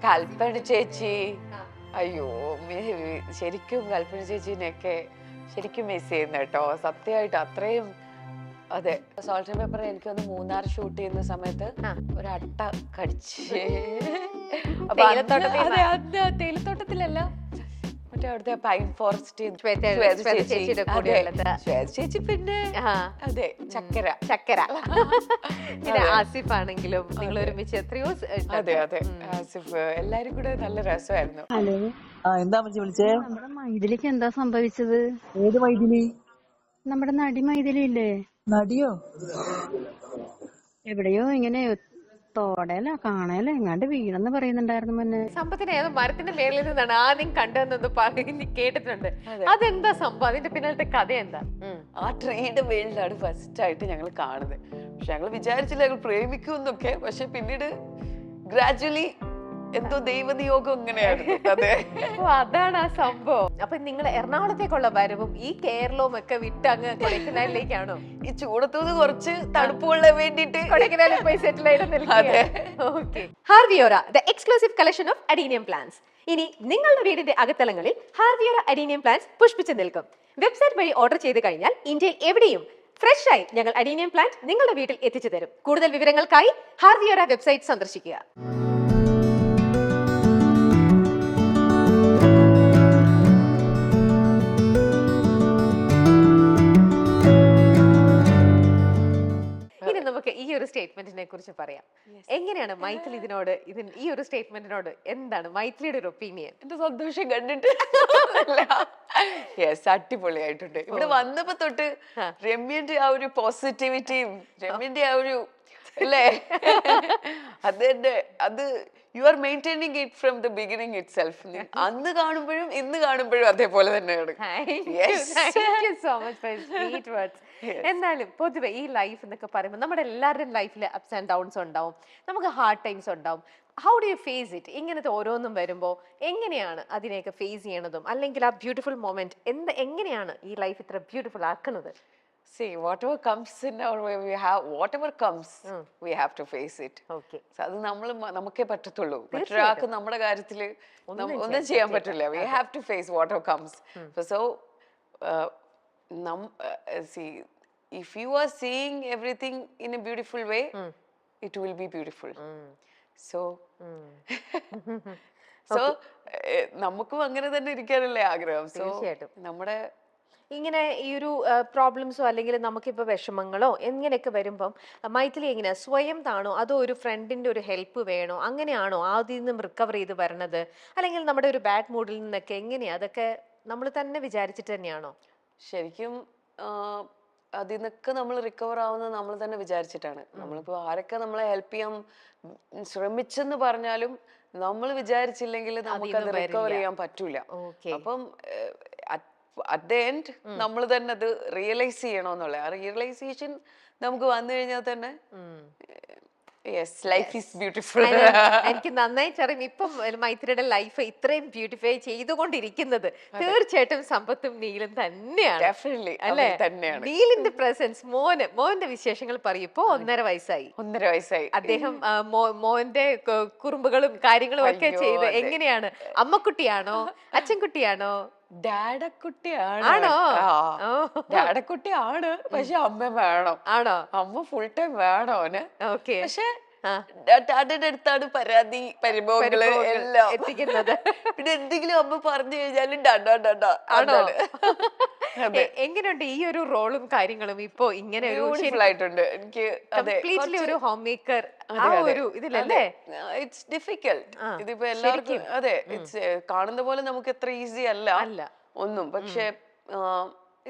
കൽപ്പന ചേച്ചി, അയ്യോ ശരിക്കും കൽപ്പന ചേച്ചീനെയൊക്കെ ശരിക്കും മിസ് ചെയ്യുന്ന കേട്ടോ, സത്യമായിട്ട് അത്രയും. അതെ, സോൾട്ട് ആൻഡ് പേപ്പർ എനിക്ക് ഒന്ന് മൂന്നാർ ഷൂട്ട് ചെയ്യുന്ന സമയത്ത് ഒരു അട്ട കടിച്ച്. തേയിലത്തോട്ടത്തിലല്ല, മറ്റേ അവിടുത്തെ പൈൻ ഫോറസ്റ്റ് ചേച്ചി, പിന്നെ അതെ ചക്കര പിന്നെ ആസിഫ് ആണെങ്കിലും നിങ്ങൾ ഒരുമിച്ച് എത്രയോ. അതെ അതെ, ആസിഫ് എല്ലാരും കൂടെ നല്ല രസമായിരുന്നു. ഹലോ, എന്താ വിളിച്ചേ? നമ്മുടെ മൈഥിലിക്ക് എന്താ സംഭവിച്ചത്? ഏത് മൈഥിലി? നമ്മുടെ നടി മൈഥിലി ഇല്ലേ? നടിയോ? എവിടെയോ ഇങ്ങനെ തോടയിലോ കാണയിലോ എങ്ങാണ്ട് വീണെന്ന് പറയുന്നുണ്ടായിരുന്നു മുന്നേ. സമ്പത്തിനെ ഏതോ മരത്തിന്റെ മേളിൽ നിന്നാണ് ആദ്യം കണ്ടതെന്ന് പറഞ്ഞ് കേട്ടിട്ടുണ്ട്. അതെന്താ സംഭവം? അതിന്റെ പിന്നാലത്തെ കഥ എന്താ? ആ ട്രീയുടെ മേളിലാണ് ഫസ്റ്റ് ആയിട്ട് ഞങ്ങൾ കാണുന്നത്. പക്ഷെ ഞങ്ങൾ വിചാരിച്ചില്ല ഞങ്ങൾ പ്രേമിക്കുമെന്നൊക്കെ. പക്ഷെ പിന്നീട് ഗ്രാജുവലി എന്തോ ദൈവനിയോഗം ഇങ്ങനെയായിരുന്നു. അതെ, അതാണ് ആ സംഭവം. അപ്പൊ നിങ്ങൾ എറണാകുളത്തേക്കുള്ള വരവും ഈ കേരളവും ഒക്കെ വിട്ട് അങ്ങ് കൊടൈക്കനാലിലേക്കാണോ? ഈ ചൂടത്തൂന്ന് കുറച്ച് തണുപ്പ് കൊള്ളാൻ വേണ്ടിട്ട് കൊടൈക്കനാലിൽ പോയി സെറ്റിൽ ആയിട്ട് നിൽക്കുക. ഹാർവിയോറ, the exclusive collection of adenium plants. ഇനി നിങ്ങളുടെ വീടിന്റെ അകത്തളങ്ങളിൽ ഹാർവിയോറ അഡീനിയം പ്ലാന്റ്സ് പുഷ്പിച്ചു നിൽക്കും. വെബ്സൈറ്റ് വഴി ഓർഡർ ചെയ്ത് കഴിഞ്ഞാൽ ഇന്ത്യയിൽ എവിടെയും ഫ്രഷ് ആയി ഞങ്ങൾ അഡീനിയം പ്ലാന്റ് നിങ്ങളുടെ വീട്ടിൽ എത്തിച്ചു തരും. കൂടുതൽ വിവരങ്ങൾക്കായി ഹാർവിയോറ വെബ്സൈറ്റ് സന്ദർശിക്കുക. നമുക്ക് ഈ ഒരു സ്റ്റേറ്റ്മെന്റിനെ കുറിച്ച് പറയാം. എങ്ങനെയാണ് മൈഥിലി ഇതിനോട് ഈ ഒരു സ്റ്റേറ്റ്മെന്റിനോട് എന്താണ് മൈഥിലിയുടെ ഒരു ഒപ്പീനിയൻ? എന്റെ സന്തോഷം കണ്ടിട്ട് യെസ്, അടിപൊളിയായിട്ടുണ്ട്. ഇവിടെ വന്നപ്പോ തൊട്ട് രമ്യന്റെ ആ ഒരു പോസിറ്റിവിറ്റിയും രമ്യന്റെ ആ ഒരു അല്ലേ, അത് you are maintaining it from the beginning it self. അന്ന് കാണുമ്പോഴും ഇന്ന് കാണുമ്പോഴും അതേപോലെ തന്നെയാണ്. എന്നാലും പൊതുവെ ഈ ലൈഫ് എന്നൊക്കെ പറയുമ്പോൾ നമ്മുടെ എല്ലാവരുടെയും ലൈഫിൽ അപ്സ് ആൻഡ് ഡൗൺസ് ഉണ്ടാവും, നമുക്ക് ഹാർഡ് ടൈംസ് ഉണ്ടാവും. How do you face it? ഇങ്ങനത്തെ ഓരോന്നും വരുമ്പോൾ എങ്ങനെയാണ് അതിനെയൊക്കെ ഫേസ് ചെയ്യണതും, അല്ലെങ്കിൽ ആ ബ്യൂട്ടിഫുൾ മൊമെന്റ് എങ്ങനെയാണ് ഈ ലൈഫ് ഇത്ര ബ്യൂട്ടിഫുൾ ആക്കുന്നത്? See, whatever comes in our way, whatever comes, we have to face it. Okay. So അത് നമുക്കേ പറ്റത്തുള്ളൂ. മറ്റൊരാൾക്ക് നമ്മുടെ കാര്യത്തിൽ ഒന്നും ചെയ്യാൻ പറ്റില്ല. We have to face whatever comes. So, see, if you are seeing everything in a beautiful way, it will be beautiful. So, നമുക്കും അങ്ങനെ തന്നെ ഇരിക്കാനല്ലേ ആഗ്രഹം. So, നമ്മുടെ ഇങ്ങനെ ഈ ഒരു പ്രോബ്ലംസോ അല്ലെങ്കിൽ നമുക്കിപ്പോൾ വിഷമങ്ങളോ എങ്ങനെയൊക്കെ വരുമ്പം മൈഥിലി എങ്ങനെയാ, സ്വയം താണോ അതോ ഒരു ഫ്രണ്ടിന്റെ ഒരു ഹെൽപ്പ് വേണോ? അങ്ങനെയാണോ ആദ്യം നിന്നും റിക്കവർ ചെയ്ത് വരണത്? അല്ലെങ്കിൽ നമ്മുടെ ഒരു ബാഡ് മൂഡിൽ നിന്നൊക്കെ എങ്ങനെയാ അതൊക്കെ നമ്മൾ തന്നെ വിചാരിച്ചിട്ട് തന്നെയാണോ? ശരിക്കും അതിൽ നിന്നൊക്കെ നമ്മൾ റിക്കവർ ആവുന്നത് നമ്മൾ തന്നെ വിചാരിച്ചിട്ടാണ്. നമ്മളിപ്പോൾ ആരൊക്കെ നമ്മളെ ഹെൽപ്പ് ചെയ്യാൻ ശ്രമിച്ചെന്ന് പറഞ്ഞാലും നമ്മൾ വിചാരിച്ചില്ലെങ്കിൽ നമുക്കത് റിക്കവർ ചെയ്യാൻ പറ്റൂല. അപ്പം at the end നമ്മൾ തന്നെ അത് റിയലൈസ് ചെയ്യണമെന്നുള്ള ആ റിയലൈസേഷൻ നമുക്ക് വന്നു കഴിഞ്ഞാൽ തന്നെ യെസ്, ലൈഫ് ഈസ് ബ്യൂട്ടിഫുൾ. എനിക്ക് നന്നായി അറിയാം ഇപ്പം മൈത്രിയുടെ ലൈഫ് ഇത്രയും ബ്യൂട്ടിഫൈ ചെയ്തുകൊണ്ടിരിക്കുന്നത് തീർച്ചയായിട്ടും സമ്പത്തും നീലും തന്നെയാണ്. ഡെഫിനറ്റ്ലി തന്നെയാണ്. നീലിന്റെ പ്രസൻസ്, മോന്റെ വിശേഷങ്ങൾ പറയും. ഇപ്പൊ 1.5 വയസ്സായി. അദ്ദേഹം മോന്റെ കുറുമ്പുകളും കാര്യങ്ങളും ഒക്കെ ചെയ്ത് എങ്ങനെയാണ്? അമ്മക്കുട്ടിയാണോ അച്ഛൻകുട്ടിയാണോ? ഡാഡക്കുട്ടിയാണ്. ഡാഡക്കുട്ടിയാണ്, പക്ഷെ അമ്മ വേണം. ആണോ? അമ്മ ഫുൾ ടൈം വേണം അവന്. ഓക്കെ. പക്ഷെ ഡാഡിന്റെ അടുത്താണ് പരാതി പരിഭവങ്ങള് എല്ലാം എത്തിക്കുന്നത്. പിന്നെ എന്തെങ്കിലും അമ്മ പറഞ്ഞു കഴിഞ്ഞാലും ഡാഡാ. എങ്ങനെയുണ്ട് ഈ ഒരു റോളും കാര്യങ്ങളും? ഇപ്പൊ ഇങ്ങനെ ആയിട്ടുണ്ട് എനിക്ക്. കംപ്ലീറ്റ്ലി ഒരു ഹോം മേക്കർ ആ ഒരു ഇതിലല്ലേ? It's difficult. ഇതിപ്പോ എല്ലാവർക്കും അതെ, ഇറ്റ്സ് കാണുന്ന പോലെ നമുക്ക് എത്ര ഈസി അല്ല ഒന്നും. പക്ഷെ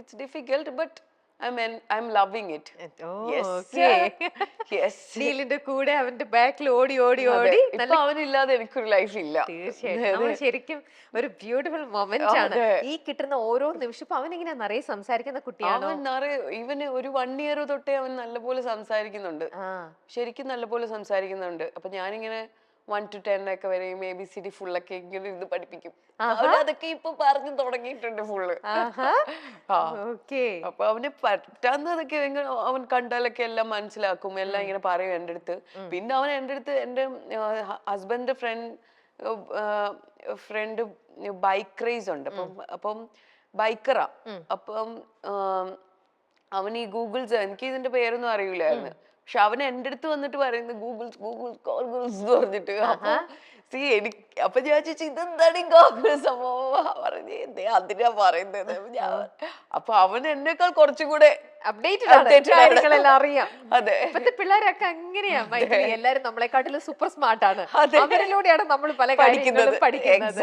it's difficult, but I'm loving it. Yes. നീലിന്റെ കൂടെ അവന്റെ ബാക്കിൽ ഓടി ഇപ്പൊ അവനില്ലാതെ എനിക്കൊരു ലൈഫ് ഇല്ല. തീർച്ചയായിട്ടും ശരിക്കും ഒരു ബ്യൂട്ടിഫുൾ മൊമെന്റ് ആണ് ഈ കിട്ടുന്ന ഓരോ നിമിഷം. ഇപ്പൊ അവൻ ഇങ്ങനെ നിറയെ സംസാരിക്കുന്ന കുട്ടിയാണ്. ഇവന് ഒരു 1 year തൊട്ടേ അവൻ നല്ലപോലെ സംസാരിക്കുന്നുണ്ട്. ശരിക്കും നല്ലപോലെ സംസാരിക്കുന്നുണ്ട്. അപ്പൊ ഞാനിങ്ങനെ 1 to 10 ഒക്കെ വരെ ABCD ഫുള്ളൊക്കെ ഇങ്ങനെ ഇരുന്ന് പഠിപ്പിക്കും. അതൊക്കെ ഇപ്പൊ പറഞ്ഞു തുടങ്ങിയിട്ടുണ്ട് ഫുള്ള്. അപ്പൊ അവന് പറ്റാന്നതൊക്കെ അവൻ കണ്ടാലൊക്കെ എല്ലാം മനസ്സിലാക്കും, എല്ലാം ഇങ്ങനെ പറയും എന്റെ അടുത്ത്. പിന്നെ അവൻ എന്റെ അടുത്ത് എന്റെ ഹസ്ബൻഡിന്റെ ഫ്രണ്ട് ഫ്രണ്ട് ബൈക്ക് റേസ് ഉണ്ട്. അപ്പം ബൈക്കറാ. അപ്പം അവൻ ഈ എനിക്ക് ഇതിന്റെ പേരൊന്നും അറിയില്ലായിരുന്നു. പക്ഷെ അവൻ എന്റെ അടുത്ത് വന്നിട്ട് പറയുന്നത് ഗൂഗിൾസ് എന്ന് പറഞ്ഞിട്ട്. അപ്പൊ അപ്പൊ ഞാൻ ചോദിച്ചു ഇതെന്താണ് ഈ ഗോഗിൾസ്? അപ്പൊ പറഞ്ഞു അതിനാ പറയുന്നത്. അപ്പൊ അവൻ എന്നെക്കാൾ കുറച്ചും കൂടെ അപ്ഡേറ്റഡ് അറിയാം. അതെ, ഇപ്പത്തെ പിള്ളേരൊക്കെ അങ്ങനെയാ. എല്ലാരും നമ്മളെക്കാട്ടിലും സൂപ്പർ സ്മാർട്ട് ആണ്. അവരിലൂടെയാണ് നമ്മൾ പല കാര്യങ്ങളും പഠിക്കുന്നത്.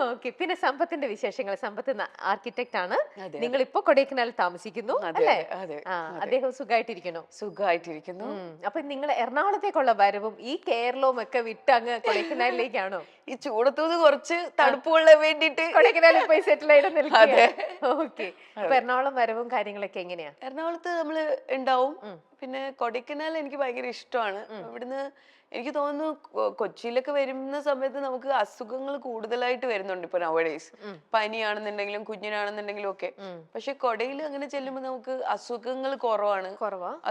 ഓക്കെ, പിന്നെ സമ്പത്തിന്റെ വിശേഷങ്ങൾ. സമ്പത്ത് ആർക്കിടെക്ട് ആണ്. നിങ്ങൾ ഇപ്പൊ കൊടൈക്കനാലിൽ താമസിക്കുന്നു അല്ലേ? അദ്ദേഹം സുഖമായിട്ടിരിക്കുന്നു. അപ്പൊ നിങ്ങൾ എറണാകുളത്തേക്കുള്ള വരവും ഈ കേരളവും ഒക്കെ വിട്ട് അങ്ങ് കൊടൈക്കനാലിലേക്കാണോ? ഈ ചൂടത്തൂന്ന് കുറച്ച് തണുപ്പ് കൊള്ളാൻ വേണ്ടിട്ട് കൊടൈക്കനാലിൽ പോയി സെറ്റിൽ ആയിട്ട് നിൽക്കുക. ഓക്കെ, അപ്പൊ എറണാകുളം വരവും കാര്യങ്ങളൊക്കെ എങ്ങനെയാ? എറണാകുളത്ത് നമ്മള് ഉണ്ടാവും. പിന്നെ കൊടൈക്കനാൽ എനിക്ക് ഭയങ്കര ഇഷ്ടമാണ്. ഇവിടുന്ന് എനിക്ക് തോന്നുന്നു കൊച്ചിയിലൊക്കെ വരുന്ന സമയത്ത് നമുക്ക് അസുഖങ്ങൾ കൂടുതലായിട്ട് വരുന്നുണ്ട് ഇപ്പൊ നവഡേയ്സ്. പനിയാണെന്നുണ്ടെങ്കിലും കുഞ്ഞിനാണെന്നുണ്ടെങ്കിലും ഒക്കെ. പക്ഷെ കൊടയിൽ അങ്ങനെ ചെല്ലുമ്പോൾ നമുക്ക് അസുഖങ്ങൾ കുറവാണ്.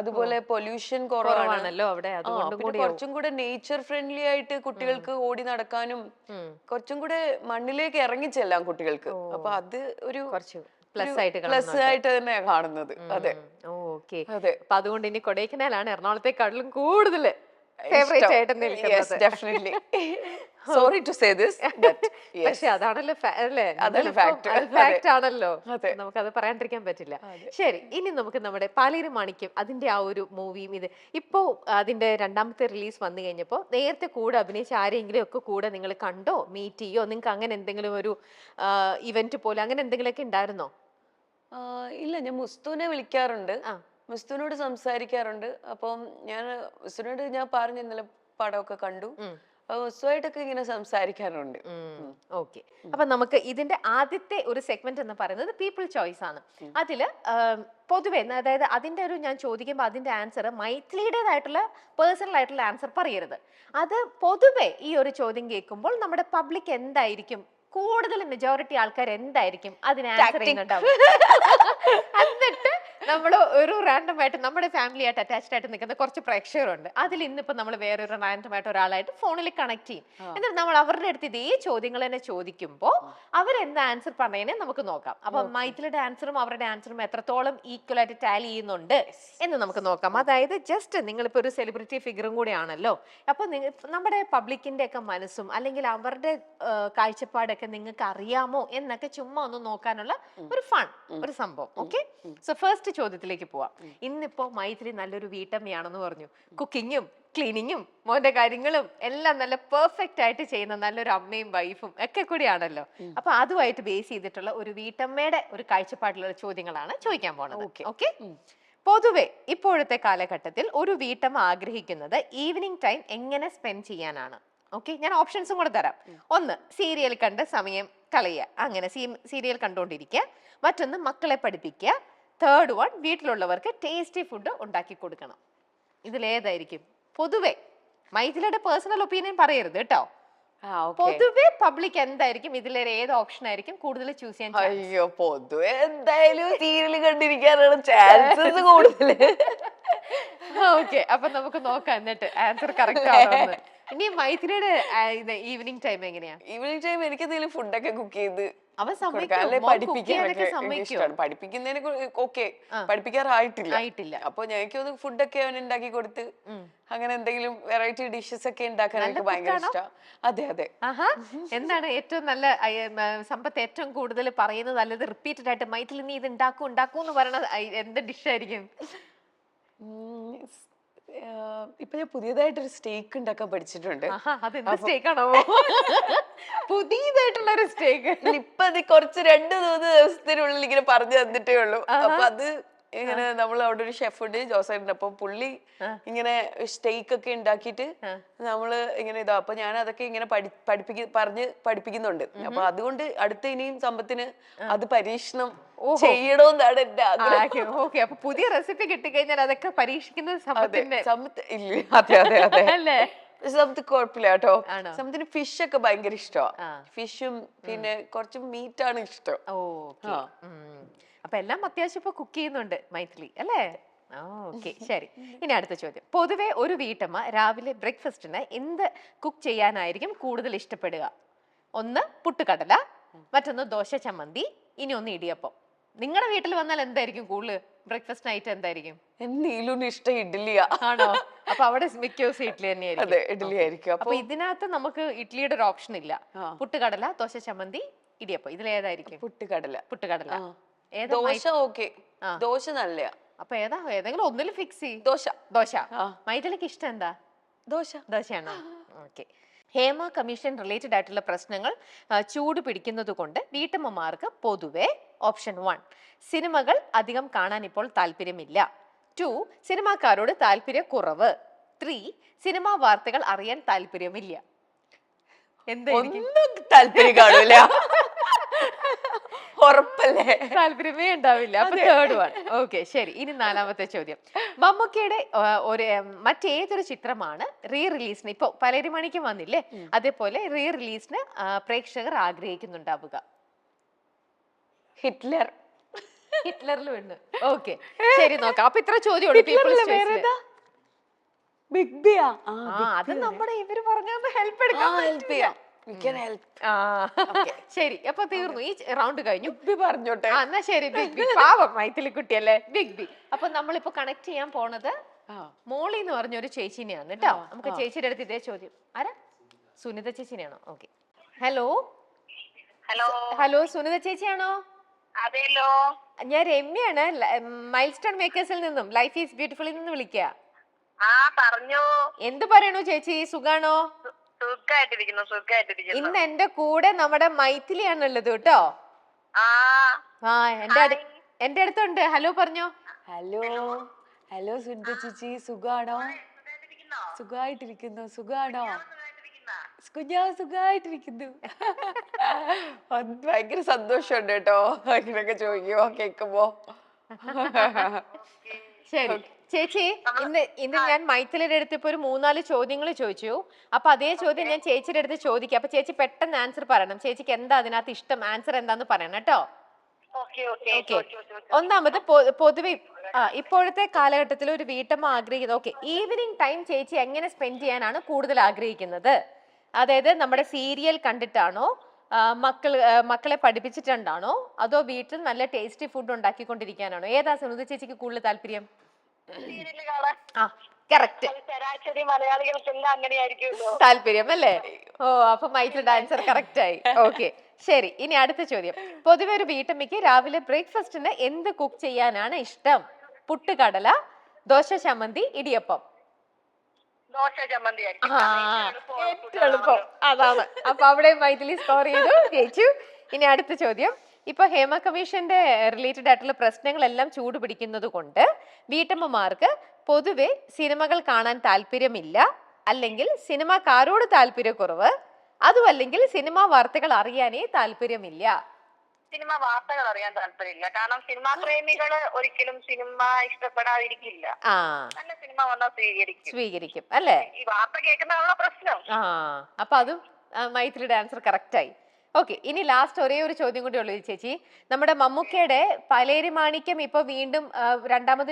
അതുപോലെ പൊല്യൂഷൻ കുറവാണല്ലോ അവിടെ. കുറച്ചും കൂടെ നേച്ചർ ഫ്രണ്ട്ലി ആയിട്ട് കുട്ടികൾക്ക് ഓടി നടക്കാനും കുറച്ചും കൂടെ മണ്ണിലേക്ക് ഇറങ്ങി ചെല്ലാം കുട്ടികൾക്ക്. അപ്പൊ അത് ഒരു പ്ലസ് ആയിട്ട് തന്നെയാ കാണുന്നത്. അതെ, ഓക്കെ. അപ്പൊ അതുകൊണ്ട് ഇനി കൊടൈക്കനാലാണ് എറണാകുളത്തെക്കാട്ടിലും കൂടുതൽ ഫേവറേറ്റ് ആയിട്ട് നിൽക്കുന്നത്. സോറി ടു സേ ദിസ്, പക്ഷെ അതാണല്ലോ ഫാക്ട് ആണല്ലോ, നമുക്കത് പറയാണ്ടിരിക്കാൻ പറ്റില്ല. ശരി, ഇനി നമുക്ക് നമ്മുടെ പാലേരി മാണിക്യം അതിന്റെ ആ ഒരു മൂവിയും ഇത് ഇപ്പോ അതിന്റെ രണ്ടാമത്തെ റിലീസ് വന്നു കഴിഞ്ഞപ്പോ നേരത്തെ കൂടെ അഭിനയിച്ച ആരെങ്കിലും ഒക്കെ കൂടെ നിങ്ങൾ കണ്ടോ, മീറ്റ് ചെയ്യോ? നിങ്ങൾക്ക് അങ്ങനെ എന്തെങ്കിലും ഒരു ഇവന്റ് പോലെ അങ്ങനെ എന്തെങ്കിലുമൊക്കെ ഉണ്ടായിരുന്നോ? ഇല്ല, ഞാൻ മുസ്തുവിനെ വിളിക്കാറുണ്ട്, മുസ്തുവിനോട് സംസാരിക്കാറുണ്ട്. അപ്പം മുസ്തുവിനോട് ഞാൻ പറഞ്ഞു ഇന്നലെ പടമൊക്കെ കണ്ടു. മുസ്തുവായിട്ടൊക്കെ ഇങ്ങനെ സംസാരിക്കാറുണ്ട്. ഓക്കെ, അപ്പൊ നമുക്ക് ഇതിന്റെ ആദ്യത്തെ ഒരു സെഗ്മെന്റ് എന്ന് പറയുന്നത് പീപ്പിൾ ചോയ്സ് ആണ്. അതില് പൊതുവെ, അതായത് അതിന്റെ ഒരു ഞാൻ ചോദിക്കുമ്പോൾ അതിന്റെ ആൻസർ മൈഥിലിയുടേതായിട്ടുള്ള പേഴ്സണൽ ആയിട്ടുള്ള ആൻസർ പറയരുത്. അത് പൊതുവെ ഈ ഒരു ചോദ്യം കേൾക്കുമ്പോൾ നമ്മുടെ പബ്ലിക് എന്തായിരിക്കും, കൂടുതൽ മെജോറിറ്റി ആൾക്കാർ എന്തായിരിക്കും അതിന് ആൻസർ ചെയ്യുന്നുണ്ടാവും. എന്നിട്ട് നമ്മൾ ഒരു റാൻഡം ആയിട്ട് നമ്മുടെ ഫാമിലി ആയിട്ട് അറ്റാച്ച്ഡ് ആയിട്ട് നിൽക്കുന്ന കുറച്ച് പ്രേക്ഷകരുണ്ട്. അതിൽ ഇന്നിപ്പോ നമ്മൾ വേറൊരു റാൻഡം ആയിട്ട് ഒരാളായിട്ട് ഫോണിൽ കണക്ട് ചെയ്യും. എന്നിട്ട് നമ്മൾ അവരുടെ അടുത്ത് ഇതേ ചോദ്യങ്ങൾ തന്നെ ചോദിക്കുമ്പോൾ അവരെന്ത് ആൻസർ പറഞ്ഞതിനെ നമുക്ക് നോക്കാം. അപ്പൊ മൈഥിലിയുടെ ആൻസറും അവരുടെ ആൻസറും എത്രത്തോളം ഈക്വൽ ആയിട്ട് ടാലി ചെയ്യുന്നുണ്ട് എന്ന് നമുക്ക് നോക്കാം. അതായത് ജസ്റ്റ് നിങ്ങളിപ്പോ ഒരു സെലിബ്രിറ്റി ഫിഗറും കൂടെ ആണല്ലോ. അപ്പൊ നമ്മുടെ പബ്ലിക്കിന്റെ ഒക്കെ മനസ്സും അല്ലെങ്കിൽ അവരുടെ കാഴ്ചപ്പാടൊക്കെ നിങ്ങൾക്ക് അറിയാമോ എന്നൊക്കെ ചുമ്മാ ഒന്ന് നോക്കാനുള്ള ഒരു ഫൺ, ഒരു സംഭവം. ഓക്കെ, സോ ഫസ്റ്റ് ചോദ്യത്തിലേക്ക് പോവാം. ഇന്നിപ്പോ മൈഥിലി നല്ലൊരു വീട്ടമ്മയാണെന്ന് പറഞ്ഞു. കുക്കിങ്ങും ക്ലീനിങ്ങും മോന്റെ കാര്യങ്ങളും എല്ലാം നല്ല പെർഫെക്റ്റ് ആയിട്ട് ചെയ്യുന്ന നല്ലൊരു അമ്മയും വൈഫും ഒക്കെ കൂടിയാണല്ലോ. അപ്പൊ അതുമായിട്ട് ബേസ് ചെയ്തിട്ടുള്ള ഒരു വീട്ടമ്മയുടെ ഒരു കാഴ്ചപ്പാടിലുള്ള ചോദ്യങ്ങളാണ് ചോദിക്കാൻ പോണത്. ഓക്കെ, പൊതുവെ ഇപ്പോഴത്തെ കാലഘട്ടത്തിൽ ഒരു വീട്ടമ്മ ആഗ്രഹിക്കുന്നത് ഈവനിങ് ടൈം എങ്ങനെ സ്പെൻഡ് ചെയ്യാനാണ്. ഓക്കെ, ഞാൻ ഓപ്ഷൻസും കൂടെ തരാം. ഒന്ന്, സീരിയൽ കണ്ട് സമയം കളയുക, അങ്ങനെ സീരിയൽ കണ്ടുകൊണ്ടിരിക്കുക. മറ്റൊന്ന്, മക്കളെ പഠിപ്പിക്കുക. തേർഡ് വൺ, വീട്ടിലുള്ളവർക്ക് ടേസ്റ്റി ഫുഡ് ഉണ്ടാക്കി കൊടുക്കണം. ഇതിലേതായിരിക്കും? പൊതുവെ മൈഥിലിയുടെ പേഴ്സണൽ ഒപ്പീനിയൻ പറയരുത് കേട്ടോ. പൊതുവെ പബ്ലിക് എന്തായിരിക്കും ഇതിലെ ഏത് ഓപ്ഷൻ ആയിരിക്കും കൂടുതൽ ചൂസ് ചെയ്യാൻ? അയ്യോ, പൊതുവെ എന്തായാലും സീരിയൽ കണ്ടിരിക്കാനാണ് ചാൻസസ് കൂടുതൽ. ഓക്കെ, അപ്പൊ നമുക്ക് നോക്കാം എന്നിട്ട് ആൻസർ കറക്റ്റ് ആണോ. ഇനി മൈഥിലിയുടെ ഈവനിങ് ടൈം എങ്ങനെയാ? ഈവനിങ് ടൈം എനിക്ക് എന്തെങ്കിലും ഫുഡൊക്കെ കുക്ക് ചെയ്ത് പഠിപ്പിക്കുന്നതിനെ ഓക്കെ, പഠിപ്പിക്കാറായിട്ടില്ല. അപ്പൊ ഞങ്ങൾക്ക് ഫുഡൊക്കെ അവൻ ഉണ്ടാക്കി കൊടുത്ത് അങ്ങനെ എന്തെങ്കിലും വെറൈറ്റി ഡിഷസ് ഒക്കെ ഉണ്ടാക്കാൻ എനിക്ക് ഭയങ്കര ഇഷ്ടമാണ്. അതെ അതെ. എന്താണ് ഏറ്റവും നല്ല സമ്പത്ത് ഏറ്റവും കൂടുതൽ പറയുന്നത്, നല്ലത് റിപ്പീറ്റഡ് ആയിട്ട് മൈഥിലി നീ ഇത് ഉണ്ടാക്കൂ എന്ന് പറയണത് എന്ത് ഡിഷായിരിക്കും? ഇപ്പൊ ഞാൻ പുതിയതായിട്ടൊരു സ്റ്റേക്ക് ഉണ്ടാക്കാൻ പഠിച്ചിട്ടുണ്ട്. പുതിയതായിട്ടുള്ള ഒരു സ്റ്റേക്ക് ഇപ്പൊ അത് കുറച്ച് 2-3 ദിവസത്തിനുള്ളിൽ ഇങ്ങനെ പറഞ്ഞു തന്നിട്ടേ ഉള്ളൂ. അപ്പൊ അത് ഇങ്ങനെ നമ്മൾ അവിടെ ഒരു ഷെഫ് ഉണ്ട്, ജോസേട്ടൻ. അപ്പൊ പുള്ളി ഇങ്ങനെ സ്റ്റേക്ക് ഒക്കെ ഉണ്ടാക്കിയിട്ട് നമ്മള് ഇങ്ങനെ ഇതാ. അപ്പൊ ഞാൻ അതൊക്കെ ഇങ്ങനെ പഠിപ്പിക്കുന്നുണ്ട്. അപ്പൊ അതുകൊണ്ട് അടുത്ത ഇനിയും സമ്പത്തിന് അത് പരീക്ഷണം ചെയ്യണമെന്നാണ് എന്റെ ആഗ്രഹം. ഓക്കെ, അപ്പൊ പുതിയ റെസിപ്പി കിട്ടിക്കഴിഞ്ഞാൽ അതൊക്കെ പരീക്ഷിക്കുന്നത് സമ്പത്ത് ഇല്ല. അതെ അതെ അതെ. സമ്പത്ത് കുഴപ്പമില്ല കേട്ടോ. സമ്പത്തിന് ഫിഷ് ഒക്കെ ഭയങ്കര ഇഷ്ടമാണ്. ഫിഷും പിന്നെ കുറച്ച് മീറ്റാണ് ഇഷ്ടം. അപ്പൊ എല്ലാം അത്യാവശ്യം ഇപ്പൊ കുക്ക് ചെയ്യുന്നുണ്ട് മൈഥിലി അല്ലേ? ഓക്കെ, ശരി. ഇനി അടുത്ത ചോദ്യം. പൊതുവെ ഒരു വീട്ടമ്മ രാവിലെ ബ്രേക്ക്ഫാസ്റ്റിന് എന്ത് കുക്ക് ചെയ്യാനായിരിക്കും കൂടുതൽ ഇഷ്ടപ്പെടുക? ഒന്ന് പുട്ടുകടല, മറ്റൊന്ന് ദോശ ചമ്മന്തി, ഇനി ഒന്ന് ഇടിയപ്പം. നിങ്ങളുടെ വീട്ടിൽ വന്നാൽ എന്തായിരിക്കും കൂടുതൽ ബ്രേക്ക്ഫാസ്റ്റ് ആയിട്ട് എന്തായിരിക്കും? നീലുന് ഇഷ്ടം ഇഡ്ഡലിയാ. ആണോ? അപ്പൊ അവിടെ മിക്ക ദിവസം ഇഡ്ഡലി തന്നെയായിരിക്കും. അതെ, ഇഡ്ഡലി ആയിരിക്കും. അപ്പൊ ഇതിനകത്ത് നമുക്ക് ഇഡ്ഡലിയുടെ ഒരു ഓപ്ഷൻ ഇല്ല. ആ. പുട്ടുകടല, ദോശ ചമ്മന്തി, ഇടിയപ്പം, ഇതിലേതായിരിക്കും? പുട്ടുകടല. പുട്ടുകടല. ആ. ഏതാ ദോശ ഓക്കെ, ആ. ദോശ നല്ലയാ. അപ്പൊ ഏതെങ്കിലും ഒന്നിൽ ഫിക്സ് ചെയ്യും. ദോശ. ദോശ. ആ. മൈഥിലിക്ക് ഇഷ്ടം എന്താ? ദോശ. ദോശയാണോ? ഓക്കെ. ഹേമ കമ്മീഷൻ റിലേറ്റഡ് ആയിട്ടുള്ള പ്രശ്നങ്ങൾ ചൂട് പിടിക്കുന്നത് കൊണ്ട് വീട്ടമ്മമാർക്ക് പൊതുവെ ഓപ്ഷൻ 1 സിനിമകൾ അധികം കാണാൻ ഇപ്പോൾ താല്പര്യമില്ല. 2 സിനിമാക്കാരോട് താല്പര്യക്കുറവ്. 3 സിനിമാ വാർത്തകൾ അറിയാൻ താല്പര്യമില്ല. എന്തായിരിക്കും? ഒന്നും താല്പര്യം കാണൂല. ഉറപ്പല്ലേ? താല്പര്യമേ ഉണ്ടാവില്ല. അപ്പൊ തേർഡ് വൺ. ഓക്കെ, ശരി. ഇനി 4ാമത്തെ ചോദ്യം. മമ്മൂക്കയുടെ മറ്റേതൊരു ചിത്രമാണ് റീ റിലീസിന് ഇപ്പൊ പലരിമണിക്ക് വന്നില്ലേ, അതേപോലെ റീ റിലീസിന് പ്രേക്ഷകർ ആഗ്രഹിക്കുന്നുണ്ടാവുക? ഹിറ്റ്ലർ. ഹിറ്റ്ലറിൽ ഉണ്ട്. ഓക്കെ, ശരി, നോക്കാം. അപ്പൊ ഇത്ര ചോദ്യമുള്ളൂ. ബിഗ് ബിയാ. അത് നമ്മുടെ ഇവര് പറഞ്ഞ ഹെൽപ്പ് എടുക്കാൻ ഹെൽപ്പ് ചെയ്യാം. We can help. ശരി, അപ്പൊ തീർന്നു. ഈ റൗണ്ട് കഴിഞ്ഞു. ബി പറഞ്ഞോട്ടെ. എന്നാ ശരി, ബിഗ് ബി. പാവം മൈഥിലി കുട്ടിയല്ലേ, ബിഗ് ബി. അപ്പൊ നമ്മളിപ്പോ കണക്ട് ചെയ്യാൻ പോണത് മോളി എന്ന് പറഞ്ഞ ഒരു ചേച്ചിനെയാണ് കേട്ടോ. നമുക്ക് ചേച്ചിയുടെ അടുത്ത് ഇതേ ചോദ്യം. ആരാ? സുനിത ചേച്ചിനെയാണോ? Okay. Hello hello hello, Sunitha ചേച്ചിയാണോ? അതെല്ലോ. ഞാൻ രമ്യാണ്, മൈൽ സ്റ്റോൺ മേക്കേഴ്സിൽ നിന്നും, ലൈഫ് ഈസ് ബ്യൂട്ടിഫുളിൽ നിന്ന് വിളിക്കുക. ആ പറഞ്ഞോ. എന്ത് പറയണു ചേച്ചി, സുഖാണോ? സുഖായിട്ടിരിക്കുന്നു. ഇന്ന് എന്റെ കൂടെ നമ്മുടെ മൈഥിലിയാണുള്ളത് കേട്ടോ. ആ എന്റെ അടുത്തുണ്ട്. ഹലോ പറഞ്ഞോ. ഹലോ ഹലോ സുനിത ചേച്ചി, സുഖാണോ? സുഖായിട്ടിരിക്കുന്നു. സുഖാണോ? ഞാൻ സുഖായിട്ടിരിക്കുന്നു. ഭയങ്കര സന്തോഷമുണ്ട് കേട്ടോ അങ്ങനെയൊക്കെ ചോദിക്കുമ്പോ കേക്കുമ്പോ. ശരി ചേച്ചി, ഇന്ന് ഞാൻ മൈഥിലിയുടെ അടുത്ത് ഇപ്പൊ ഒരു 3-4 ചോദ്യങ്ങൾ ചോദിച്ചു. അപ്പൊ അതേ ചോദ്യം ഞാൻ ചേച്ചിയുടെ അടുത്ത് ചോദിക്കാം. അപ്പൊ ചേച്ചി പെട്ടെന്ന് ആൻസർ പറയണം. ചേച്ചിക്ക് എന്താ അതിനകത്ത് ഇഷ്ടം, ആൻസർ എന്താന്ന് പറയണം കേട്ടോ. ഓക്കെ. ഒന്നാമത് പൊതുവെ ഇപ്പോഴത്തെ കാലഘട്ടത്തിൽ ഒരു വീട്ടമ്മ ആഗ്രഹിക്കുന്നത്, ഓക്കെ, ഈവനിങ് ടൈം ചേച്ചി എങ്ങനെ സ്പെൻഡ് ചെയ്യാനാണ് കൂടുതൽ ആഗ്രഹിക്കുന്നത്? അതായത് നമ്മുടെ സീരിയൽ കണ്ടിട്ടാണോ, മക്കളെ പഠിപ്പിച്ചിട്ടുണ്ടാണോ, അതോ വീട്ടിൽ നല്ല ടേസ്റ്റി ഫുഡ് ഉണ്ടാക്കിക്കൊണ്ടിരിക്കാനാണോ? ഏതാ സുനിത ചേച്ചിക്ക് കൂടുതൽ താല്പര്യം? ശരാശരി മലയാളികൾക്കെല്ലാം അങ്ങനെയായിരിക്കുമല്ലോ താല്പര്യം അല്ലേ? ഓ, അപ്പൊ മൈക്കിളുടെ ആൻസർ കറക്റ്റ് ആയി. ഓക്കെ, ശരി. ഇനി അടുത്ത ചോദ്യം. പൊതുവെ ഒരു വീട്ടമ്മയ്ക്ക് രാവിലെ ബ്രേക്ക്ഫാസ്റ്റിന് എന്ത് കുക്ക് ചെയ്യാനാണ് ഇഷ്ടം? പുട്ടുകടല, ദോശ ചമ്മന്തി, ഇടിയപ്പം? ദോശ ചമ്മന്തി ഏറ്റവും എളുപ്പം അതാണ്. അപ്പൊ അവിടെ മൈഥിലി സ്കോർ ചെയ്തു, ജയിച്ചു. ഇനി അടുത്ത ചോദ്യം. ഇപ്പൊ ഹേമ കമ്മീഷന്റെ റിലേറ്റഡ് ആയിട്ടുള്ള പ്രശ്നങ്ങളെല്ലാം ചൂട് പിടിക്കുന്നത് കൊണ്ട് വീട്ടമ്മമാർക്ക് പൊതുവെ സിനിമകൾ കാണാൻ താല്പര്യമില്ല, അല്ലെങ്കിൽ സിനിമാക്കാരോട് താല്പര്യക്കുറവ്, അതുമല്ലെങ്കിൽ സിനിമാ വാർത്തകൾ അറിയാനേ താല്പര്യമില്ല. സിനിമ വാർത്തകൾ അറിയാൻ താല്പര്യമില്ല. കാരണം സിനിമാ പ്രേമികള് ഒരിക്കലും സിനിമ ഇഷ്ടപ്പെടാതിരിക്കില്ല. നല്ല സിനിമ വന്നാൽ സ്വീകരിക്കും അല്ലേ? ഈ വാർത്ത കേൾക്കുന്നതാണല്ലോ പ്രശ്നം. അപ്പൊ അതും മൈത്രിയുടെ ആൻസർ കറക്റ്റ് ആയി. ഓക്കെ, ഇനി ലാസ്റ്റ് ഒരേ ഒരു ചോദ്യം കൂടി ഉള്ളൂ ചേച്ചി. നമ്മുടെ മമ്മൂക്കയുടെ പലേരി മാണിക്യം ഇപ്പൊ വീണ്ടും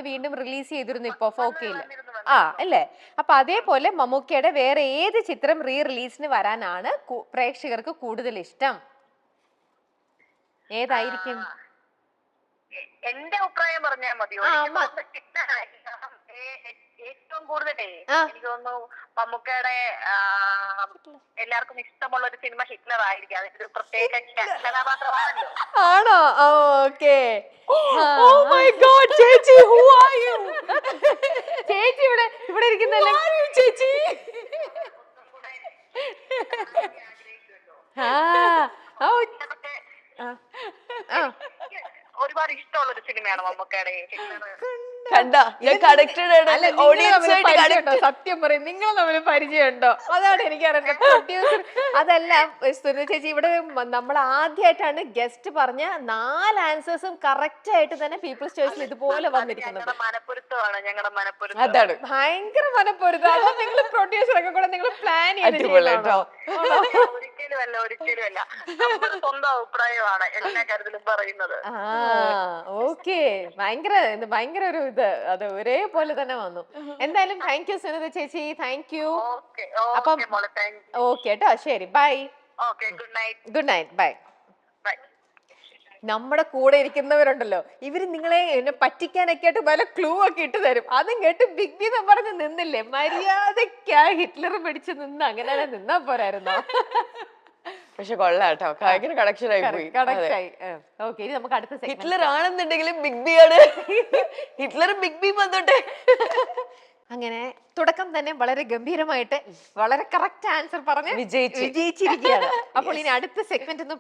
വീണ്ടും റിലീസ് ചെയ്തിരുന്നു ഇപ്പൊ 4K-ല്. അല്ലേ? അപ്പൊ അതേപോലെ മമ്മൂക്കയുടെ വേറെ ഏത് ചിത്രം റീ റിലീസിന് വരാനാണ് പ്രേക്ഷകർക്ക് കൂടുതൽ ഇഷ്ടം? ഏതായിരിക്കും? എന്റെ അഭിപ്രായം പറഞ്ഞാൽ മതിയോ? ഏറ്റവും കൂടുതലേ എനിക്ക് തോന്നുന്നു മമ്മൂക്കയുടെ എല്ലാവർക്കും ഇഷ്ടമുള്ള ഒരു സിനിമ ഹിറ്റ്ലർ ആയിരിക്കും. അതിന്റെ ഒരു പ്രത്യേക കഥാപാത്രമാണല്ലോ. ആണോ? ഓക്കെ. ചേച്ചി ചേച്ചി ഇവിടെ ഇരിക്കുന്നല്ലേ ചേച്ചി? ഒരുപാട് ഇഷ്ടമുള്ള ഒരു സിനിമയാണ് മമ്മൂക്കയുടെ. സത്യം പറയും, നിങ്ങൾ തമ്മിൽ പരിചയമുണ്ടോ? അതാണ് എനിക്ക് അറിയേണ്ടത്. പ്രൊഡ്യൂസർ അതല്ല സുനിത ചേച്ചി, ഇവിടെ നമ്മൾ ആദ്യമായിട്ടാണ് ഗസ്റ്റ് പറഞ്ഞ 4 ആൻസേഴ്സും കറക്റ്റ് ആയിട്ട് തന്നെ പീപ്പിൾസ് ചോയ്സിൽ ഇതുപോലെ വന്നിരിക്കുന്നത്. അതാണ് ഭയങ്കര മനപ്പൊരുത്തം. അതോ നിങ്ങൾ പ്രൊഡ്യൂസർ ഒക്കെ കൂടെ നിങ്ങൾ പ്ലാൻ ചെയ്തിട്ടുണ്ടോ? അല്ല ഒരിക്കലും അല്ല. നമ്മുടെ സ്വന്തം അഭിപ്രായമാണ് എല്ലാ കാര്യത്തിലും പറയുന്നത്. ഓക്കെ. ഭയങ്കര ഒരു ഇത് അത് ഒരേപോലെ തന്നെ വന്നു. എന്തായാലും താങ്ക് യു സുനിത ചേച്ചി, താങ്ക് യു. ഓക്കെ അപ്പം ഓക്കെ മോളെ, താങ്ക് യു. ഓക്കെ കേട്ടോ, ശരി, bye. Okay, good night. Good night, bye. Bye. നമ്മുടെ കൂടെ ഇരിക്കുന്നവരുണ്ടല്ലോ, ഇവര് നിങ്ങളെ എന്നെ പറ്റിക്കാനൊക്കെ ആയിട്ട് പല ക്ലൂ ഒക്കെ ഇട്ട് തരും. അതും കേട്ട് ബിഗ് ബി എന്ന് പറഞ്ഞ് നിന്നില്ലേ, മര്യാദക്കാ ഹിറ്റ്ലർ പിടിച്ച് നിന്ന് അങ്ങനെ നിന്നാ പോരായിരുന്നോ? പക്ഷെ കൊള്ളാട്ടോ, ഭയങ്കര കണക്ഷൻ ആയി പോയി. കണക്റ്റായി. ഓക്കെ, ഇനി നമുക്ക് അടുത്ത ഹിറ്റ്ലർ ആണെന്നുണ്ടെങ്കിലും ബിഗ് ബി ആണ്. ഹിറ്റ്ലർ ബിഗ് ബി വന്നോട്ടെ. അങ്ങനെ തുടക്കം തന്നെ വളരെ ഗംഭീരമായിട്ട് വളരെ കറക്റ്റ് ആൻസർ പറഞ്ഞ് വിജയിച്ചിരിക്കുകയാണ്. അപ്പോൾ ഇനി അടുത്ത സെഗ്മെന്റ് എന്ന്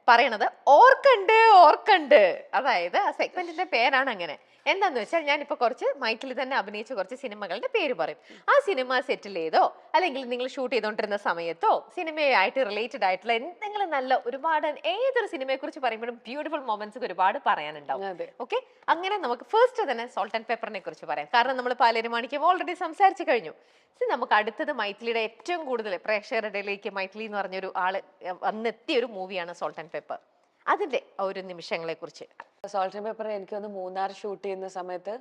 പറയണത് ഓർക്കണ്ട്. അതായത് ആ സെഗ്മെന്റിന്റെ പേരാണ് അങ്ങനെ. എന്താന്ന് വെച്ചാൽ ഞാനിപ്പോ കുറച്ച് മൈക്കിൽ തന്നെ അഭിനയിച്ച കുറച്ച് സിനിമകളുടെ പേര് പറയും. ആ സിനിമ സെറ്റിൽ ചെയ്തോ അല്ലെങ്കിൽ നിങ്ങൾ ഷൂട്ട് ചെയ്തോണ്ടിരുന്ന സമയത്തോ സിനിമയായിട്ട് റിലേറ്റഡ് ആയിട്ടുള്ള എന്തെങ്കിലും നല്ല ഒരുപാട്, ഏതൊരു സിനിമയെ കുറിച്ച് പറയുമ്പോഴും ബ്യൂട്ടിഫുൾ മൊമെന്റ്സ് ഒരുപാട് പറയാനുണ്ടാവും. ഓക്കെ, അങ്ങനെ നമുക്ക് ഫസ്റ്റ് തന്നെ സോൾട്ട് ആൻഡ് പെപ്പറിനെ കുറിച്ച് പറയാം. കാരണം നമ്മൾ പാലേരുമാണിക്യം ഓൾറെഡി സംസാരിച്ചു കഴിഞ്ഞു. നമുക്ക് അടുത്തത് മൈഥിലിയുടെ ഏറ്റവും കൂടുതൽ പ്രേക്ഷകരുടെ ഇടയിലേക്ക് മൈഥിലി എന്ന് പറഞ്ഞൊരു ആള് വന്നെത്തിയ ഒരു മൂവിയാണ് സോൾട്ട് ആൻഡ് പെപ്പർ. അതിന്റെ ഒരു നിമിഷങ്ങളെ കുറിച്ച്. സോൾട്ട് ആൻഡ് പെപ്പർ എനിക്ക് ഒന്ന് മൂന്നാർ ഷൂട്ട് ചെയ്യുന്ന സമയത്ത്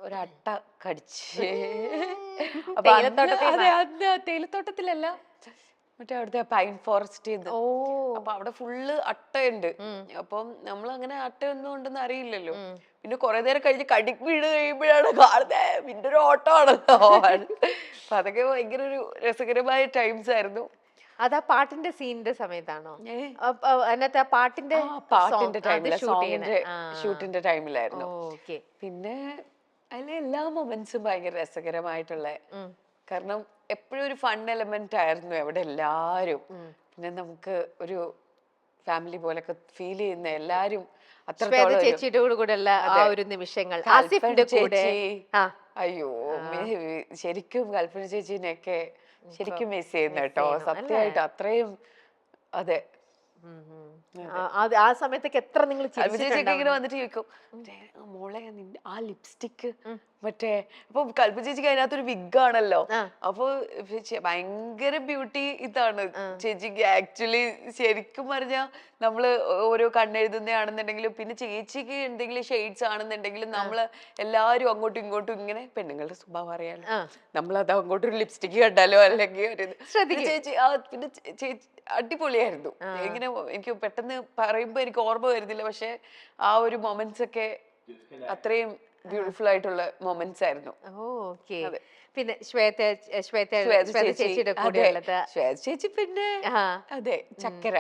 ഒരു അട്ട കടിച്ച്. തേയിലത്തോട്ടത്തിലല്ല, മറ്റേ അവിടുത്തെ പൈൻ ഫോറസ്റ്റ്. അപ്പൊ അവിടെ ഫുള്ള് അട്ടയുണ്ട്. അപ്പം നമ്മൾ അങ്ങനെ അട്ടയൊന്നും ഉണ്ടെന്ന് അറിയില്ലല്ലോ. പിന്നെ കുറെ നേരം കഴിഞ്ഞ് കടിക്ക് വീട് കഴിയുമ്പോഴാണ് കാണുന്നത് പിന്നെ ഒരു ഓട്ടമാണല്ലോ. അപ്പൊ അതൊക്കെ ഭയങ്കര ഒരു രസകരമായ ടൈംസ് ആയിരുന്നു. അതാ പാട്ടിന്റെ സീനിന്റെ സമയത്താണോ? അതിനകത്ത് പാട്ടിന്റെ ഷൂട്ടിന്റെ ടൈമിലായിരുന്നു. പിന്നെ അതിലെ എല്ലാ മൊമെന്റ്സും ഭയങ്കര രസകരമായിട്ടുള്ള, കാരണം എപ്പോഴും ഒരു ഫൺ എലമെന്റ് ആയിരുന്നു അവിടെ എല്ലാരും. പിന്നെ നമുക്ക് ഒരു ഫാമിലി പോലൊക്കെ ഫീൽ ചെയ്യുന്ന എല്ലാരും ചേച്ചിയുടെ കൂടെ ആ ഒരു നിമിഷങ്ങൾ. അയ്യോ, ശരിക്കും കൽപ്പന ചേച്ചീനെയൊക്കെ ശരിക്കും മിസ് ചെയ്യുന്ന കേട്ടോ, സത്യമായിട്ട് അത്രയും. അതെ, ആ സമയത്തൊക്കെ എത്ര നിങ്ങൾ ഇങ്ങനെ വന്നിട്ട് ചോദിക്കും, മോളെ നിന്റെ ആ ലിപ്സ്റ്റിക്ക് മറ്റേ, അപ്പൊ കൽപ്പന ചേച്ചിക്ക് അതിനകത്തൊരു വിഗ് ആണല്ലോ. അപ്പൊ ഭയങ്കര ബ്യൂട്ടി ഇതാണ് ചേച്ചിക്ക്. ആക്ച്വലി ശരിക്കും പറഞ്ഞാൽ നമ്മള് ഓരോ കണ്ണെഴുതുന്നതാണെന്നുണ്ടെങ്കിലും പിന്നെ ചേച്ചിക്ക് എന്തെങ്കിലും ഷെയ്ഡ്സ് ആണെന്നുണ്ടെങ്കിലും നമ്മള് എല്ലാരും അങ്ങോട്ടും ഇങ്ങോട്ടും ഇങ്ങനെ, പെണ്ണുങ്ങളുടെ സ്വഭാവം അറിയാലോ, നമ്മളത് അങ്ങോട്ടൊരു ലിപ്സ്റ്റിക്ക് കണ്ടാലോ അല്ലെങ്കിൽ ഒരു ചേച്ചി പിന്നെ ചേച്ചി അടിപൊളിയായിരുന്നു. ഇങ്ങനെ എനിക്ക് പെട്ടെന്ന് പറയുമ്പോ എനിക്ക് ഓർമ്മ വരുന്നില്ല, പക്ഷെ ആ ഒരു മൊമെന്റ്സ് ഒക്കെ അത്രയും ബ്യൂട്ടിഫുൾ ആയിട്ടുള്ള മൊമെന്റ്സ് ആയിരുന്നു. പിന്നെ ശ്വേത ചേച്ചിയുടെ കൂടെ ഉള്ളത്, ശ്വേത ചേച്ചി പിന്നെ അതെ ചക്കര.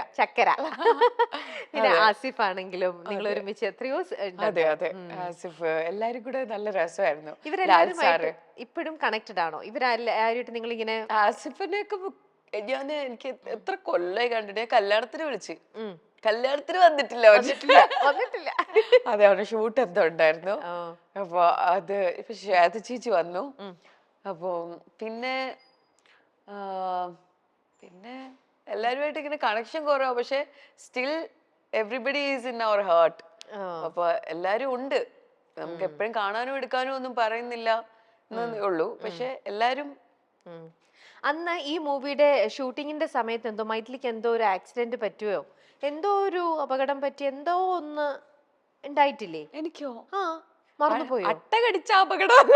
പിന്നെ ആസിഫ് ആണെങ്കിലും നിങ്ങൾ ഒരുമിച്ച് എത്രയോ. അതെ അതെ, ആസിഫ് എല്ലാരും കൂടെ നല്ല രസമായിരുന്നു. ഇവരെല്ലാരും ഇപ്പോഴും കണക്റ്റഡ് ആണോ? ഇവരായിട്ട് നിങ്ങൾ ഇങ്ങനെ? ആസിഫിനെ ഒക്കെ എനിക്ക് എത്ര കൊല്ലായി കണ്ടിട്ട്. കല്യാണത്തിന് വിളിച്ച്, കല്യാണത്തിന് വന്നിട്ടില്ല. അതെ, അവിടെ ഷൂട്ട് എന്തോ ഉണ്ടായിരുന്നു. അപ്പൊ അത് ഇപ്പൊ ശ്വേത ചേച്ചി വന്നു. അപ്പൊ പിന്നെ എല്ലാരുമായിട്ട് ഇങ്ങനെ കണക്ഷൻ കുറവാ, പക്ഷെ still everybody is in our heart. അപ്പൊ എല്ലാരും ഉണ്ട്. നമുക്ക് എപ്പോഴും കാണാനും എടുക്കാനും ഒന്നും പറയുന്നില്ല എന്നേ ഉള്ളൂ, പക്ഷെ എല്ലാരും. അന്ന് ഈ മൂവിയുടെ ഷൂട്ടിങ്ങിന്റെ സമയത്ത് എന്തോ മൈഥിലിക്ക് എന്തോ ഒരു ആക്സിഡന്റ് പറ്റുകയോ എന്തോ ഒരു അപകടം പറ്റി എന്തോ ഒന്ന് ഉണ്ടായിട്ടില്ലേ? എനിക്കോ? മറന്നുപോയോ? അട്ട കടിച്ച അപകടം.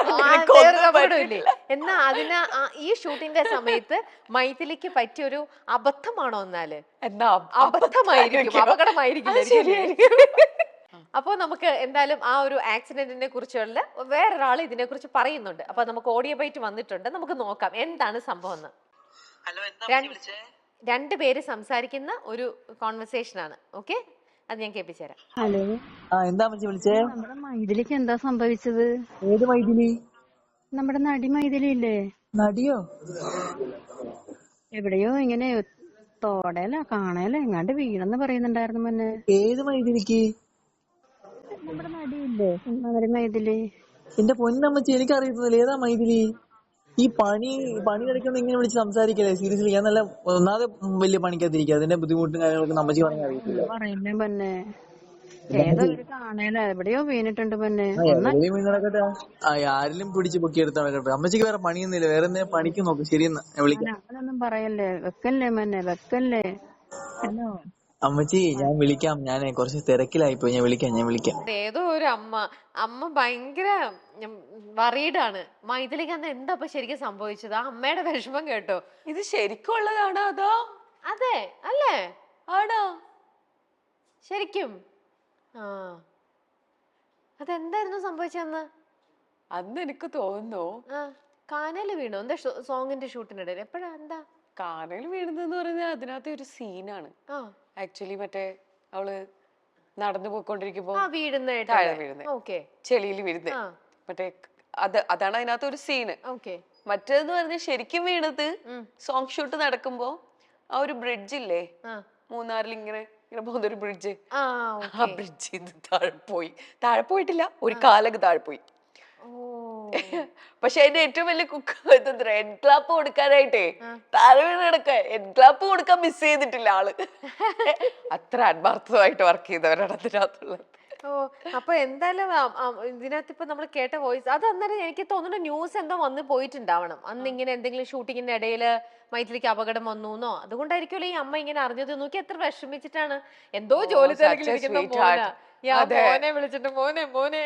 എന്നാ അതിന് ഈ ഷൂട്ടിന്റെ സമയത്ത് മൈഥിലിക്ക് പറ്റിയൊരു അബദ്ധമാണോ? എന്നാല് അബദ്ധമായിരിക്കും, അപകടമായിരിക്കും. അപ്പൊ നമുക്ക് എന്തായാലും ആ ഒരു ആക്സിഡന്റിനെ കുറിച്ചുള്ള വേറൊരാൾ ഇതിനെ കുറിച്ച് പറയുന്നുണ്ട്. അപ്പൊ നമുക്ക് ഓഡിയോ ബൈറ്റ് വന്നിട്ടുണ്ട്, നമുക്ക് നോക്കാം എന്താണ് സംഭവം എന്ന്. രണ്ടുപേര് സംസാരിക്കുന്ന ഒരു കോൺവെർസേഷൻ ആണ്. ഓക്കെ, അത് ഞാൻ കേൾപ്പിച്ചുതരാം. ഹലോ, എന്താ വിളിച്ചേ? നമ്മുടെ മൈഥിലിക്ക് എന്താ സംഭവിച്ചത്? ഏത് മൈഥിലി? നമ്മുടെ നടി മൈഥിലി ഇല്ലേ? നടിയോ? എവിടെയോ ഇങ്ങനെ തോടല കാണല എങ്ങാണ്ട് വീണെന്ന് പറയുന്നുണ്ടായിരുന്നു മുന്നേ. ഏത് മൈഥിലിക്ക്? നമ്മുടെ നടിയില്ലേ സുന്ദരി മൈഥിലി. എന്റെ പൊന്നമ്മച്ചി, എനിക്ക് അറിയത്തില്ല ഏതാ മൈഥിലി. ഈ പണി കിടക്കുന്ന ഇങ്ങനെ വിളിച്ച് സംസാരിക്കല്ലേ? സീരിയസ്ലി ഞാൻ നല്ല ഒന്നാമത് വലിയ പണിക്കകത്തിരിക്കുക. അതിന്റെ ബുദ്ധിമുട്ടും കാര്യങ്ങളൊക്കെ അമ്മച്ചി പറഞ്ഞാൽ അറിയത്തില്ല. പറയില്ലേ പൊന്നെ. ഏതോ ഒരു കാണേല എവിടെയോ വീണിട്ടുണ്ട് പിന്നെ. ആ എവിടെയും വീണ് കിടക്കട്ടെ. ആരിലും പിടിച്ച് പൊക്കിയെടുത്ത് നടക്കട്ടെ. അമ്മച്ചിക്ക് വേറെ പണിയൊന്നുമില്ല, വേറെ എന്തെങ്കിലും പണിക്ക് നോക്ക്. ശരിയെന്നാ, ഞാൻ വിളിക്കാം. അങ്ങനൊന്നും പറയല്ലേ, വെക്കല്ലേ മന്നെ, വെക്കല്ലേ. ഹലോ. അമ്മച്ചി ഞാൻ വിളിക്കാം, ഞാൻ കുറച്ച് തിരക്കിലായിപ്പോയി. ഞാൻ വിളിക്കാം. ഏതോ ഒരു അമ്മ ഭയങ്കര വറീഡാണ്. മൈഥിലിക്ക് അന്ന് എന്താ ഇപ്പൊ ശരിക്കും സംഭവിച്ചത്? ആ അമ്മയുടെ വിഷമം കേട്ടോ. ഇത് ശരിക്കും ഉള്ളതാണോ അതോ? അതെ അല്ലേ? ആണോ? ശരിക്കും? ആ, അതെന്തായിരുന്നു സംഭവിച്ചന്ന്? അന്ന് എനിക്ക് തോന്നുന്നു ആ, കാനല് വീണു. എന്താ സോങ്ങിന്റെ ഷൂട്ടിനിടയിൽ? എപ്പോഴാ? എന്താ കാനൽ വീഴുന്നെന്ന് പറഞ്ഞാൽ അതിനകത്ത് ഒരു സീനാണ്. ആ ആക്ച്വലി മറ്റേ അവള് നടന്നു പോയിക്കൊണ്ടിരിക്കുമ്പോ ആ വീഴുന്ന താഴെ വീഴുന്നേ, ഓക്കെ ചെളിയിൽ വീഴുന്നേ. ആ മറ്റേ അതാണ് അതിനകത്ത് ഒരു സീന്. ഓക്കെ. മറ്റേന്ന് പറഞ്ഞാൽ ശരിക്കും വീണത് സോങ് ഷൂട്ട് നടക്കുമ്പോ ആ ഒരു ബ്രിഡ്ജ് ഇല്ലേ ആ മൂന്നാറിൽ ഇങ്ങനെ ഇങ്ങനെ പോകുന്ന ഒരു ബ്രിഡ്ജ്, ആ ആ ബ്രിഡ്ജിൽ താഴെ പോയിട്ടില്ല, ഒരു കാലൊക്കെ താഴെ പോയി. ഓ പക്ഷെ അതിന്റെ ഏറ്റവും വലിയ കുക്ക് ഹെഡ് ക്ലാപ്പ് കൊടുക്കാനായിട്ടേ താഴെ വീണ് കിടക്ക, ഹെഡ് ക്ലാപ്പ് കൊടുക്കാൻ മിസ് ചെയ്തിട്ടില്ല ആള്. അത്ര ആത്മാർത്ഥമായിട്ട് വർക്ക് ചെയ്തവരാണ് അതിനകത്തുള്ളത്. ഓ, അപ്പൊ എന്തായാലും ഇതിനകത്ത് ഇപ്പൊ നമ്മൾ കേട്ട വോയിസ് അത് അന്നേരം എനിക്ക് തോന്നുന്നു ന്യൂസ് എന്തോ വന്ന് പോയിട്ടുണ്ടാവണം. അന്ന് ഇങ്ങനെ എന്തെങ്കിലും ഷൂട്ടിങ്ങിന്റെ ഇടയില് മൈഥിലിക്ക് അപകടം വന്നൂന്നോ, അതുകൊണ്ടായിരിക്കുമല്ലോ ഈ അമ്മ ഇങ്ങനെ അറിഞ്ഞത്. നോക്കി എത്ര വിഷമിച്ചിട്ടാണ്. എന്തോ ജോലി തിരക്കിലിരിക്കുന്ന മോനെ മോനെ വിളിച്ചിട്ട് മോനെ മോനെ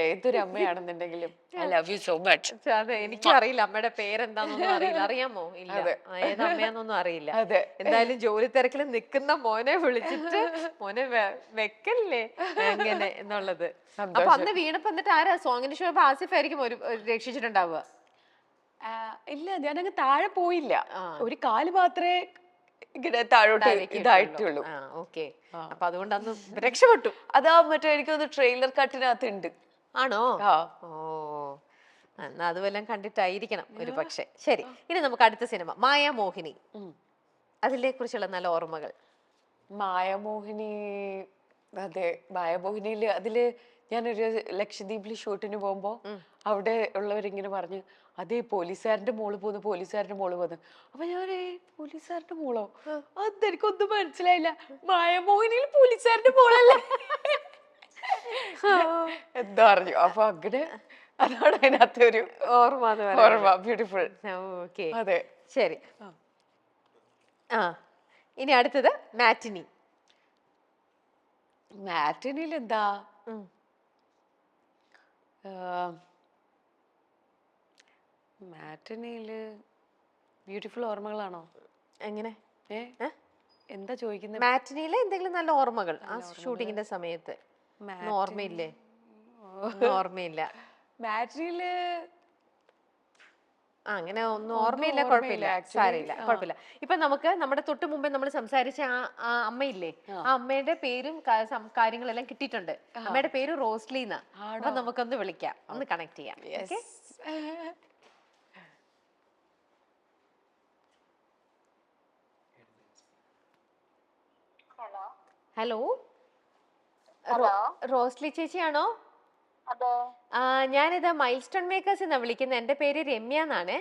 ഏതൊരു അമ്മയാണെന്നുണ്ടെങ്കിലും I love you so much. അതെ, എനിക്കും അറിയില്ല അമ്മയുടെ പേരെന്താന്നൊന്നും അറിയില്ല. അറിയാമോ? ഇല്ല, ഏത് അമ്മയാന്നൊന്നും അറിയില്ല. എന്തായാലും ജോലി തിരക്കിൽ നിക്കുന്ന മോനെ വിളിച്ചിട്ട് മോനെ വെക്കല്ലേ എങ്ങനെ എന്നുള്ളത്. അപ്പൊ അന്ന് വീണപ്പോ എന്നിട്ട് ആരാ സോങ്ങിന്റെ ഷോ? ആസിഫ് ആയിരിക്കും ഒരു രക്ഷിച്ചിട്ടുണ്ടാവുക. ഇല്ല, ഞാനങ്ങ് താഴെ പോയില്ല, ഒരു കാല് മാത്രമേ ഇങ്ങനെ താഴോട്ട് ഇതായിട്ടുള്ളൂ. ഓക്കെ, അപ്പൊ അതുകൊണ്ട് അന്ന് രക്ഷപ്പെട്ടു. അതാ മറ്റേ എനിക്കൊന്ന് ട്രെയിലർ കട്ടിനകത്ത് ഉണ്ട്. ആണോ? ഓ, എന്നാ അത് വല്ലതും കണ്ടിട്ടായിരിക്കണം ഒരു പക്ഷെ. ശരി, ഇനി നമുക്ക് അടുത്ത സിനിമ മായാമോഹിനി. അതിനെ കുറിച്ചുള്ള നല്ല ഓർമ്മകൾ. മായാമോഹിനി, അതെ, മായാമോഹിനിയില് അതില് ഞാനൊരു ലക്ഷദ്വീപില് ഷൂട്ടിന് പോകുമ്പോ അവിടെ ഉള്ളവരിങ്ങനെ പറഞ്ഞു, അതേ പോലീസുകാരന്റെ മോള് പോന്നു. അപ്പൊ ഞാൻ പോലീസുകാരന്റെ മോളോ? അതെനിക്കൊന്നും മനസ്സിലായില്ല. മായാമോഹിനിയിൽ പോലീസുകാരന്റെ മോളല്ലേ എന്താ പറഞ്ഞു. അപ്പൊ അങ്ങനെ അതാണ് അതിനകത്ത് ഒരു ഓർമ്മ. ബ്യൂട്ടിഫുൾ. ഓക്കെ, അതെ, ശരി. ആ, ഇനി അടുത്തത് മാറ്റിനി. മാറ്റിനിയിൽ എന്താ മാറ്റിനിയില് ബ്യൂട്ടിഫുൾ ഓർമ്മകളാണോ? എങ്ങനെ? എന്താ ചോദിക്കുന്നത്? മാറ്റിനിയിലെ എന്തെങ്കിലും നല്ല ഓർമ്മകൾ ആ ഷൂട്ടിങ്ങിന്റെ സമയത്ത്? ഓർമ്മയില്ലേ? ഓർമ്മയില്ല. മാറ്റിനിയില് അങ്ങനെ ഒന്നും ഓർമ്മയില്ല. കുഴപ്പമില്ല, സാരമില്ല, കുഴപ്പമില്ല. ഇപ്പൊ നമുക്ക് നമ്മുടെ തൊട്ട് മുമ്പേ നമ്മൾ സംസാരിച്ച ആ അമ്മയില്ലേ, ആ അമ്മയുടെ പേരും കാര്യങ്ങളെല്ലാം കിട്ടിയിട്ടുണ്ട്. അമ്മയുടെ പേര് റോസ്ലി എന്നാ. അപ്പൊ നമുക്കൊന്ന് വിളിക്കാം, ഒന്ന് കണക്ട് ചെയ്യാം. ഹലോ, റോസ്ലി ചേച്ചിയാണോ? ഞാനിത് മൈൽ സ്റ്റോൺ മേക്കേഴ്സ് എന്നാ വിളിക്കുന്നത്. എന്റെ പേര് രമ്യ എന്നാണ്.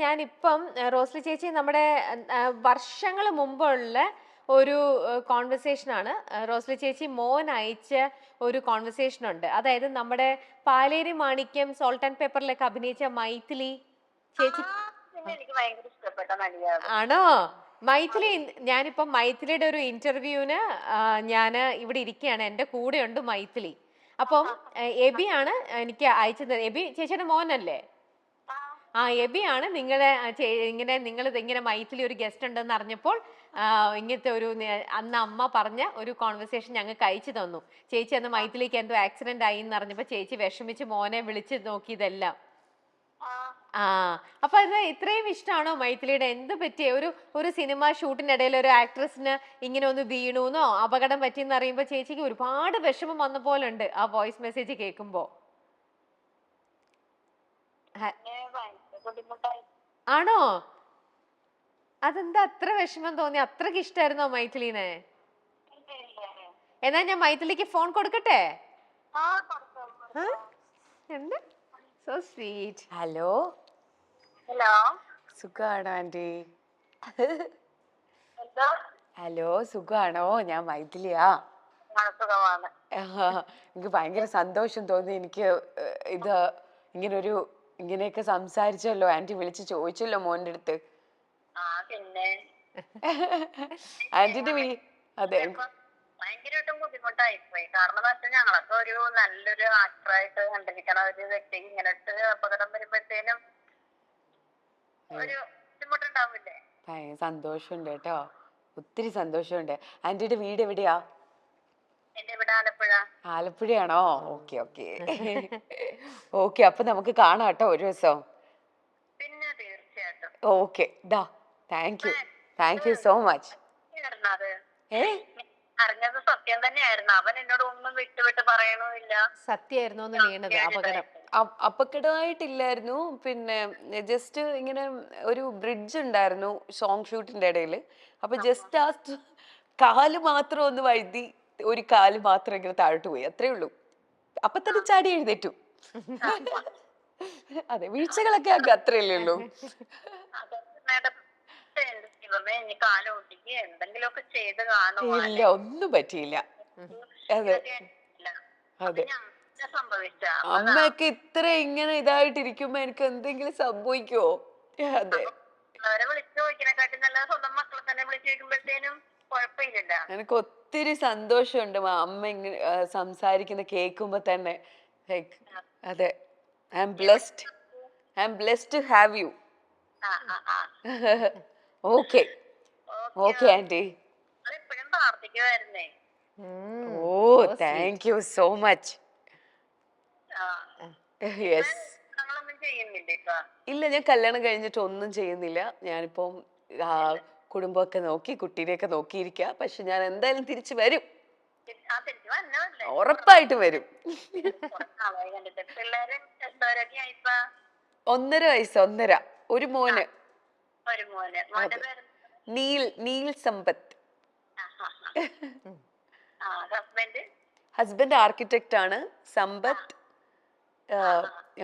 ഞാനിപ്പം റോസ്ലി ചേച്ചി നമ്മുടെ വർഷങ്ങൾ മുമ്പുള്ള ഒരു കോൺവെർസേഷൻ ആണ്. റോസ്ലി ചേച്ചി മോൻ അയച്ച ഒരു കോൺവെർസേഷൻ ഉണ്ട്. അതായത് നമ്മുടെ പാലേരി മാണിക്യം സോൾട്ട് ആൻഡ് പേപ്പറിലൊക്കെ അഭിനയിച്ച മൈഥിലി ചേച്ചി. ആണോ? മൈഥിലി, ഞാനിപ്പം മൈഥിലിയുടെ ഒരു ഇന്റർവ്യൂവിന് ഞാൻ ഇവിടെ ഇരിക്കുകയാണ്. എൻ്റെ കൂടെ ഉണ്ട് മൈഥിലി. അപ്പം എബിയാണ് എനിക്ക് അയച്ചത്. എബി ചേച്ചിയുടെ മോനല്ലേ? എബിയാണ് ഇങ്ങനെ മൈഥിലി ഒരു ഗസ്റ്റ് ഉണ്ടെന്ന് അറിഞ്ഞപ്പോൾ ഇങ്ങനത്തെ ഒരു അന്ന് അമ്മ പറഞ്ഞ ഒരു കോൺവെർസേഷൻ ഞങ്ങൾക്ക് അയച്ചു തന്നു. ചേച്ചി അന്ന് മൈഥിലിക്ക് എന്തോ ആക്സിഡന്റ് ആയി എന്ന് അറിഞ്ഞപ്പോ ചേച്ചി വിഷമിച്ച് മോനെ വിളിച്ച് നോക്കിയതെല്ലാം. അപ്പൊ അത് ഇത്രയും ഇഷ്ടമാണോ മൈഥിലിയുടെ? എന്ത് പറ്റിയ ഒരു സിനിമ ഷൂട്ടിനിടയിൽ ഒരു ആക്ട്രസിന് ഇങ്ങനെ ഒന്ന് വീണൂന്നോ അപകടം പറ്റിയെന്ന് അറിയുമ്പോ ചേച്ചിക്ക് ഒരുപാട് വിഷമം വന്ന പോലെ ഉണ്ട് ആ വോയിസ് മെസ്സേജ് കേൾക്കുമ്പോ. ആണോ? അതെന്താ അത്ര വിഷമം തോന്നി? അത്രക്ക് ഇഷ്ടായിരുന്നോ മൈഥിലിനെ? എന്നാ ഞാൻ മൈഥിലിക്ക് ഫോൺ കൊടുക്കട്ടെ? എന്താ സോ സ്വീറ്റ്. ഹലോ, സുഖാണോ ആന്റി? ഹലോ, സുഖാണോ? ഞാൻ മൈഥിലിയാ. സുഖമാണ്. എനിക്ക് ഭയങ്കര സന്തോഷം തോന്നി. എനിക്ക് ഇത് ഇങ്ങനെയൊക്കെ സംസാരിച്ചല്ലോ, ആന്റി വിളിച്ച് ചോദിച്ചല്ലോ മോന്റെ അടുത്ത്. പിന്നെ ആന്റിന്റെ അതെ. ഭയങ്കരമായിട്ടും ബുദ്ധിമുട്ടായിപ്പോയി. കാരണം എന്താ വെച്ചാൽ ഞങ്ങളൊക്കെ ഒരു നല്ലൊരു ആക്ടറായിട്ട് കണ്ടിരിക്കണ ഒരു വ്യക്തി ഇങ്ങനത്തെ അപകടം വരുമ്പോഴത്തേനും ഒരു ബുദ്ധിമുട്ടുണ്ടാവില്ലേ? സന്തോഷമുണ്ട് കേട്ടോ, ഒത്തിരി സന്തോഷമുണ്ട്. ആന്റിയുടെ വീട് എവിടെയാ? എന്റെ ഇവിടെ ആലപ്പുഴ. ആലപ്പുഴയാണോ? Okay okay okay. അപ്പൊ നമുക്ക് കാണാം കേട്ടോ ഒരു ദിവസം. പിന്നെ തീർച്ചയായിട്ടും. Okay. Thank you so much. അത് അറിഞ്ഞത് സത്യം തന്നെയായിരുന്നു. അവൻ എന്നോട് ഒന്നും വിട്ടുവിട്ട് പറയണമില്ല. സത്യമായിരുന്നു വീണത് അപകടം? അപകടമായിട്ടില്ലായിരുന്നു. പിന്നെ ജസ്റ്റ് ഇങ്ങനെ ഒരു ബ്രിഡ്ജ് ഉണ്ടായിരുന്നു സോങ് ഷൂട്ടിന്റെ ഇടയിൽ. അപ്പൊ ജസ്റ്റ് ആ കാല് മാത്രം ഒന്ന് വഴുതി, ഒരു കാല് മാത്രം ഇങ്ങനെ താഴോട്ട് പോയി, അത്രേ ഉള്ളൂ. അപ്പൊ തന്നെ ചാടി എഴുന്നേറ്റു. അതെ, വീഴ്ചകളൊക്കെ അത്രയല്ലേ ഉള്ളൂ. എന്തെങ്കിലുമൊക്കെ ചെയ്ത് കാണും. ഇല്ല, ഒന്നും പറ്റിയില്ല. അതെ അതെ. സംഭവിച്ച അമ്മയൊക്കെ ഇത്ര ഇങ്ങനെ ഇതായിട്ടിരിക്കുമ്പോ എനിക്ക് എന്തെങ്കിലും സംഭവിക്കുവോ? അതെ. അവരെ വിളിച്ചു ചോദിക്കണേക്കാട്ടി നല്ല സ്വന്തം മക്കളെ തന്നെ വിളിച്ചു ചോദിക്കുമ്പോഴത്തേനും കുഴപ്പമില്ലല്ലോ. എനിക്ക് ഒത്തിരി സന്തോഷമുണ്ട് അമ്മ ഇങ്ങനെ സംസാരിക്കുന്ന കേൾക്കുമ്പോ തന്നെ. അതെ, I'm blessed to have you. Okay okay aunty. എപ്പോഴും പ്രാർത്ഥിക്കുമായിരുന്നേ. ഓ, thank you so much. Yes. ഇല്ല, ഞാൻ കല്യാണം കഴിഞ്ഞിട്ട് ഒന്നും ചെയ്യുന്നില്ല. ഞാനിപ്പം കുടുംബമൊക്കെ നോക്കി കുട്ടീനെയൊക്കെ നോക്കിയിരിക്കുക. പക്ഷെ ഞാൻ എന്തായാലും തിരിച്ചു വരും, ഉറപ്പായിട്ട് വരും. 1.5 വയസ്സ്. ഒരു മോന്. നീൽ സമ്പത്ത്. ഹസ്ബൻഡ് ആർക്കിടെക്റ്റ് ആണ്. സമ്പത്ത്.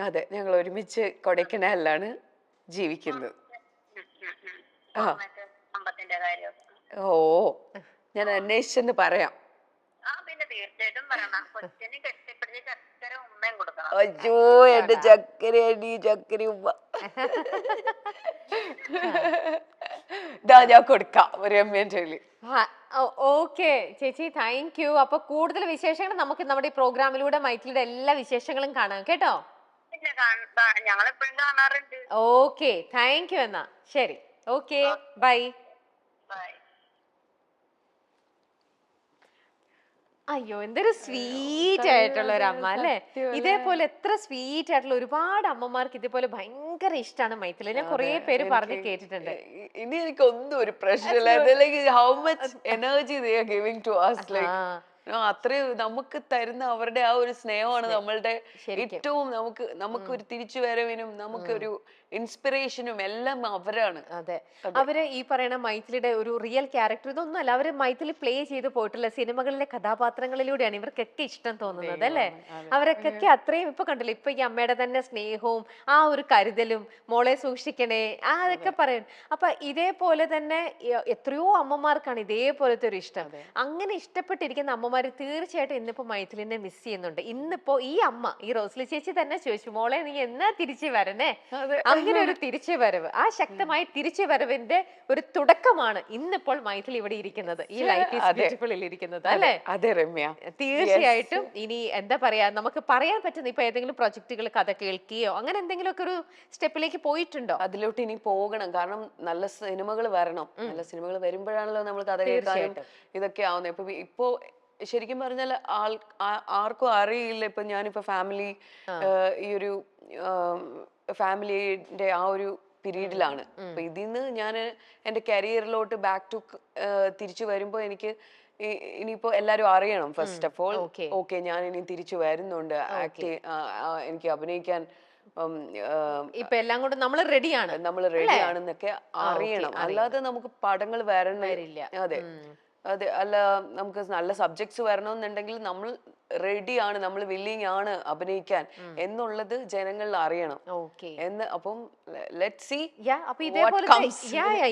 അതെ, ഞങ്ങൾ ഒരുമിച്ച് കൊടൈക്കനാലിലാണ് ജീവിക്കുന്നത്. ഓ, ഞാൻ അന്വേഷിച്ചെന്ന് പറയാം. അയ്യോ, എന്റെ ചക്കരയടി, ചക്കര ഉമ്മ. ഞാൻ കൊടുക്കാം ഒരു അമ്മേന്റെ. ഓക്കെ ചേച്ചി, താങ്ക് യു. അപ്പൊ കൂടുതൽ വിശേഷങ്ങൾ നമുക്ക് നമ്മുടെ ഈ പ്രോഗ്രാമിലൂടെ മൈഥിലിയുടെ എല്ലാ വിശേഷങ്ങളും കാണാം കേട്ടോ. Okay, thank U. എന്നാ ശരി, ഓക്കെ, ബൈ. അയ്യോ, എന്തൊരു സ്വീറ്റ് ആയിട്ടുള്ള ഒരു അമ്മ അല്ലെ. ഇതേപോലെ എത്ര സ്വീറ്റ് ആയിട്ടുള്ള ഒരുപാട് അമ്മമാർക്ക് ഇതേപോലെ ഭയങ്കര ഇഷ്ടമാണ് മൈഥിലി. ഞാൻ കുറെ പേര് പറഞ്ഞ് കേട്ടിട്ടുണ്ട്. ഇനി എനിക്കൊന്നും ഒരു പ്രശ്നമില്ല. How much energy they are giving to us, like അത്രയും നമുക്ക് തരുന്ന അവരുടെ ആ ഒരു സ്നേഹമാണ് നമ്മളുടെ ഏറ്റവും നമുക്ക് ഒരു തിരിച്ചുവരവിനും നമുക്കൊരു ഇൻസ്പിറേഷനും എല്ലാം അവരാണ്. അതെ, അവര് ഈ പറയുന്ന മൈഥിലിയുടെ ഒരു റിയൽ ക്യാരക്ടർ ഇതൊന്നുമല്ല. അവര് മൈഥിലി പ്ലേ ചെയ്ത് പോയിട്ടുള്ള സിനിമകളിലെ കഥാപാത്രങ്ങളിലൂടെയാണ് ഇവർക്കൊക്കെ ഇഷ്ടം തോന്നുന്നത് അല്ലേ. അവരൊക്കെ അത്രയും ഇപ്പൊ കണ്ടില്ല, ഇപ്പൊ ഈ അമ്മയുടെ തന്നെ സ്നേഹവും ആ ഒരു കരുതലും, മോളെ സൂക്ഷിക്കണേ അതൊക്കെ പറയും. അപ്പൊ ഇതേപോലെ തന്നെ എത്രയോ അമ്മമാർക്കാണ് ഇതേപോലത്തെ ഒരു ഇഷ്ടം. അങ്ങനെ ഇഷ്ടപ്പെട്ടിരിക്കുന്ന അമ്മമാര് തീർച്ചയായിട്ടും ഇന്നിപ്പോ മൈഥിലിനെ മിസ് ചെയ്യുന്നുണ്ട്. ഇന്നിപ്പോ ഈ അമ്മ, ഈ റോസ്ലി ചേച്ചി തന്നെ ചോദിച്ചു, മോളെ നീ എന്നാ തിരിച്ചു വരണേ. അങ്ങനെ ഒരു തിരിച്ചു വരവ്, ആ ശക്തമായ തിരിച്ചു വരവിന്റെ ഒരു തുടക്കമാണ് ഇന്നിപ്പോൾ മൈഥിലി ഇവിടെ ഇരിക്കുന്നത്, ഈ ലൈഫ് ഈസ് ബ്യൂട്ടിഫുള്ളിൽ ഇരിക്കുന്നത് അല്ലേ. അതെ രമ്യ, തീർച്ചയായിട്ടും. ഇനി എന്താ പറയാ, നമുക്ക് പറയാൻ പറ്റുന്ന ഇപ്പൊ ഏതെങ്കിലും പ്രൊജക്ടുകൾ കഥ കേൾക്കുകയോ അങ്ങനെ എന്തെങ്കിലുമൊക്കെ ഒരു സ്റ്റെപ്പിലേക്ക് പോയിട്ടുണ്ടോ? അതിലോട്ട് ഇനി പോകണം. കാരണം നല്ല സിനിമകൾ വരണം. നല്ല സിനിമകൾ വരുമ്പോഴാണല്ലോ നമ്മൾ കഥ കേൾക്കാനും ഇതൊക്കെ ആവുന്നത്. ഇപ്പൊ ശരിക്കും പറഞ്ഞാൽ ആർക്കും അറിയില്ല. ഇപ്പൊ ഞാനിപ്പോ ഈ ഒരു ഫാമിലിന്റെ ആ ഒരു പീരീഡിലാണ്. അപ്പൊ ഇതിന്ന് ഞാൻ എന്റെ കരിയറിലോട്ട് തിരിച്ചു വരുമ്പോ എനിക്ക് ഇനിയിപ്പോ എല്ലാരും അറിയണം. ഫസ്റ്റ് ഓഫ് ഓൾ, ഓക്കെ, ഞാൻ ഇനി തിരിച്ചു വരുന്നുണ്ട്, എനിക്ക് അഭിനയിക്കാൻ ഇപ്പൊ എല്ലാം കൊണ്ട് നമ്മൾ റെഡിയാണെന്നൊക്കെ അറിയണം. അല്ലാതെ നമുക്ക് പടങ്ങൾ വരണില്ല. അതെ അതെ. അല്ല, നമുക്ക് നല്ല സബ്ജക്ട്സ് വരണമെന്നുണ്ടെങ്കിൽ നമ്മൾ റെഡിയാണ്, നമ്മൾ വില്ലിങ് ആണ് അഭിനയിക്കാൻ എന്നുള്ളത് ജനങ്ങളിൽ അറിയണം ഓക്കെ. എന്ന്. അപ്പം ലെറ്റ് സി അപ്പൊ ഇതേപോലെ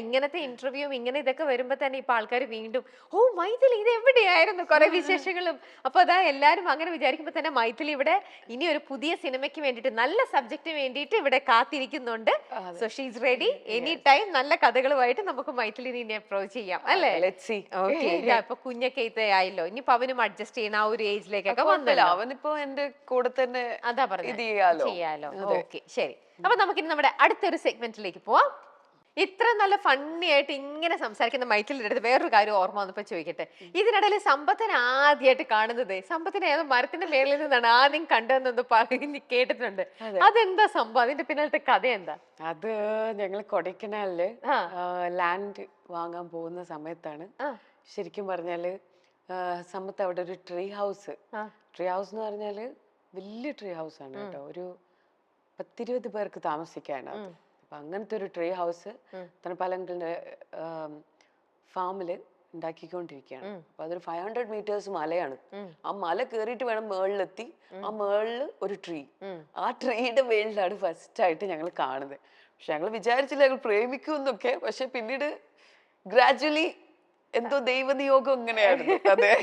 ഇങ്ങനത്തെ ഇന്റർവ്യൂ ഇങ്ങനെ ഇതൊക്കെ വരുമ്പോ തന്നെ ഇപ്പൊ ആൾക്കാർ വീണ്ടും ഓ മൈഥിലി ഇത് എവിടെയായിരുന്നു കുറെ വിശേഷങ്ങളും. അപ്പൊ അതാ എല്ലാരും അങ്ങനെ വിചാരിക്കുമ്പോ തന്നെ മൈഥിലി ഇവിടെ ഇനി ഒരു പുതിയ സിനിമയ്ക്ക് വേണ്ടിയിട്ട് നല്ല സബ്ജക്റ്റ് വേണ്ടിയിട്ട് ഇവിടെ കാത്തിരിക്കുന്നുണ്ട്. So she's ready any time നല്ല കഥകളുമായിട്ട് നമുക്ക് മൈഥിലിനെ ഇനി അപ്രോച്ച് ചെയ്യാം അല്ലേ? Let see. ഓക്കെ. ഇപ്പൊ കുഞ്ഞൊക്കെ ആയല്ലോ, ഇനിയിപ്പോ അവനും അഡ്ജസ്റ്റ് ചെയ്യുന്ന ആ ഒരു ഏജിലേക്കൊക്കെ വന്നല്ലോ. അവനിപ്പോ എന്റെ കൂടെ തന്നെ അതാ പറഞ്ഞത് ഇത് ചെയ്യാലോ. ഓക്കെ ശരി. അപ്പൊ നമുക്കിനി നമ്മുടെ അടുത്തൊരു സെഗ്മെന്റിലേക്ക് പോവാം. ഇത്ര നല്ല ഫണ്ണി ആയിട്ട് ഇങ്ങനെ സംസാരിക്കുന്ന മൈഥിലിന്റെ അടുത്ത് വേറൊരു കാര്യം ഓർമ്മ വന്നപ്പോ ചോദിക്കട്ടെ. ഇതിനിടയിൽ സമ്പത്തിനെ ആദ്യമായിട്ട് കാണുന്നത് സമ്പത്തിനെ ഏതോ മരത്തിന്റെ മേളിൽ നിന്നാണ് ആദ്യം കണ്ടതെന്നൊന്ന് പറഞ്ഞ് കേട്ടിട്ടുണ്ട്. അതെന്താ സംഭവം? അതിന്റെ പിന്നാലത്തെ കഥ എന്താ? അത് ഞങ്ങൾ കൊടൈക്കനാലില് ലാൻഡ് വാങ്ങാൻ പോകുന്ന സമയത്താണ് ശരിക്കും പറഞ്ഞാല് സമ്പത്ത് അവിടെ ഒരു ട്രീ ഹൗസ് എന്ന് പറഞ്ഞാല് വലിയ ട്രീ ഹൗസ് ആണ് കേട്ടോ. ഒരു 10-20 പേർക്ക് താമസിക്കാനാണ്. അപ്പൊ അങ്ങനത്തെ ഒരു ട്രീ ഹൗസ് തണുപ്പാലങ്ങളുടെ ഫാമില് ഉണ്ടാക്കിക്കൊണ്ടിരിക്കുകയാണ്. അപ്പൊ അതൊരു 500 മീറ്റേഴ്സ് മലയാണ്. ആ മല കയറിയിട്ട് വേണം മേളിലെത്തി. ആ മേളില് ഒരു ട്രീ, ആ ട്രീയുടെ മേളിലാണ് ഫസ്റ്റ് ആയിട്ട് ഞങ്ങൾ കാണുന്നത്. പക്ഷെ ഞങ്ങൾ വിചാരിച്ചില്ല ഞങ്ങൾ പ്രേമിക്കുമെന്നൊക്കെ. പക്ഷെ പിന്നീട് ഗ്രാജുവലി എന്തോ ദൈവനിയോഗം ഇങ്ങനെയാണ്. അതെ,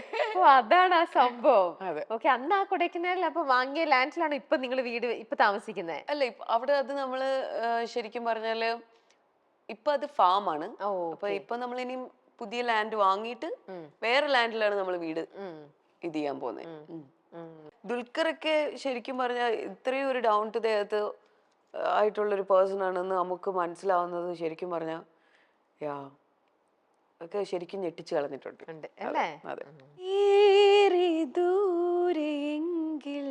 അതാണ് ആ സംഭവം. അതെ. ഓക്കെ. അന്ന് ആ കൊടൈക്കനാലിൽ അപ്പൊ വാങ്ങിയ ലാൻഡിലാണ് ഇപ്പൊ നിങ്ങൾ വീട് ഇപ്പൊ താമസിക്കുന്നത്? അല്ല, അവിടെ അത് നമ്മള് ശരിക്കും പറഞ്ഞാല് ഇപ്പൊ അത് ഫാമാണ്. അപ്പൊ ഇപ്പൊ നമ്മൾ ഇനി പുതിയ ലാൻഡ് വാങ്ങിയിട്ട് വേറെ ലാൻഡിലാണ് നമ്മൾ വീട് ഇത് ചെയ്യാൻ പോകുന്നത്. ദുൽഖറൊക്കെ ശരിക്കും പറഞ്ഞാൽ ഇത്രയും ഒരു ഡൗൺ ടു ദ എർത്ത് ആയിട്ടുള്ളൊരു പേഴ്സൺ ആണെന്ന് നമുക്ക് മനസ്സിലാവുന്നത് ശരിക്കും പറഞ്ഞാൽ ഒക്കെ ശരിക്കും ഞെട്ടിച്ചു കളഞ്ഞിട്ടുണ്ട്. അല്ലേ? അതെ. ഏറെ ദൂരെയെങ്കിൽ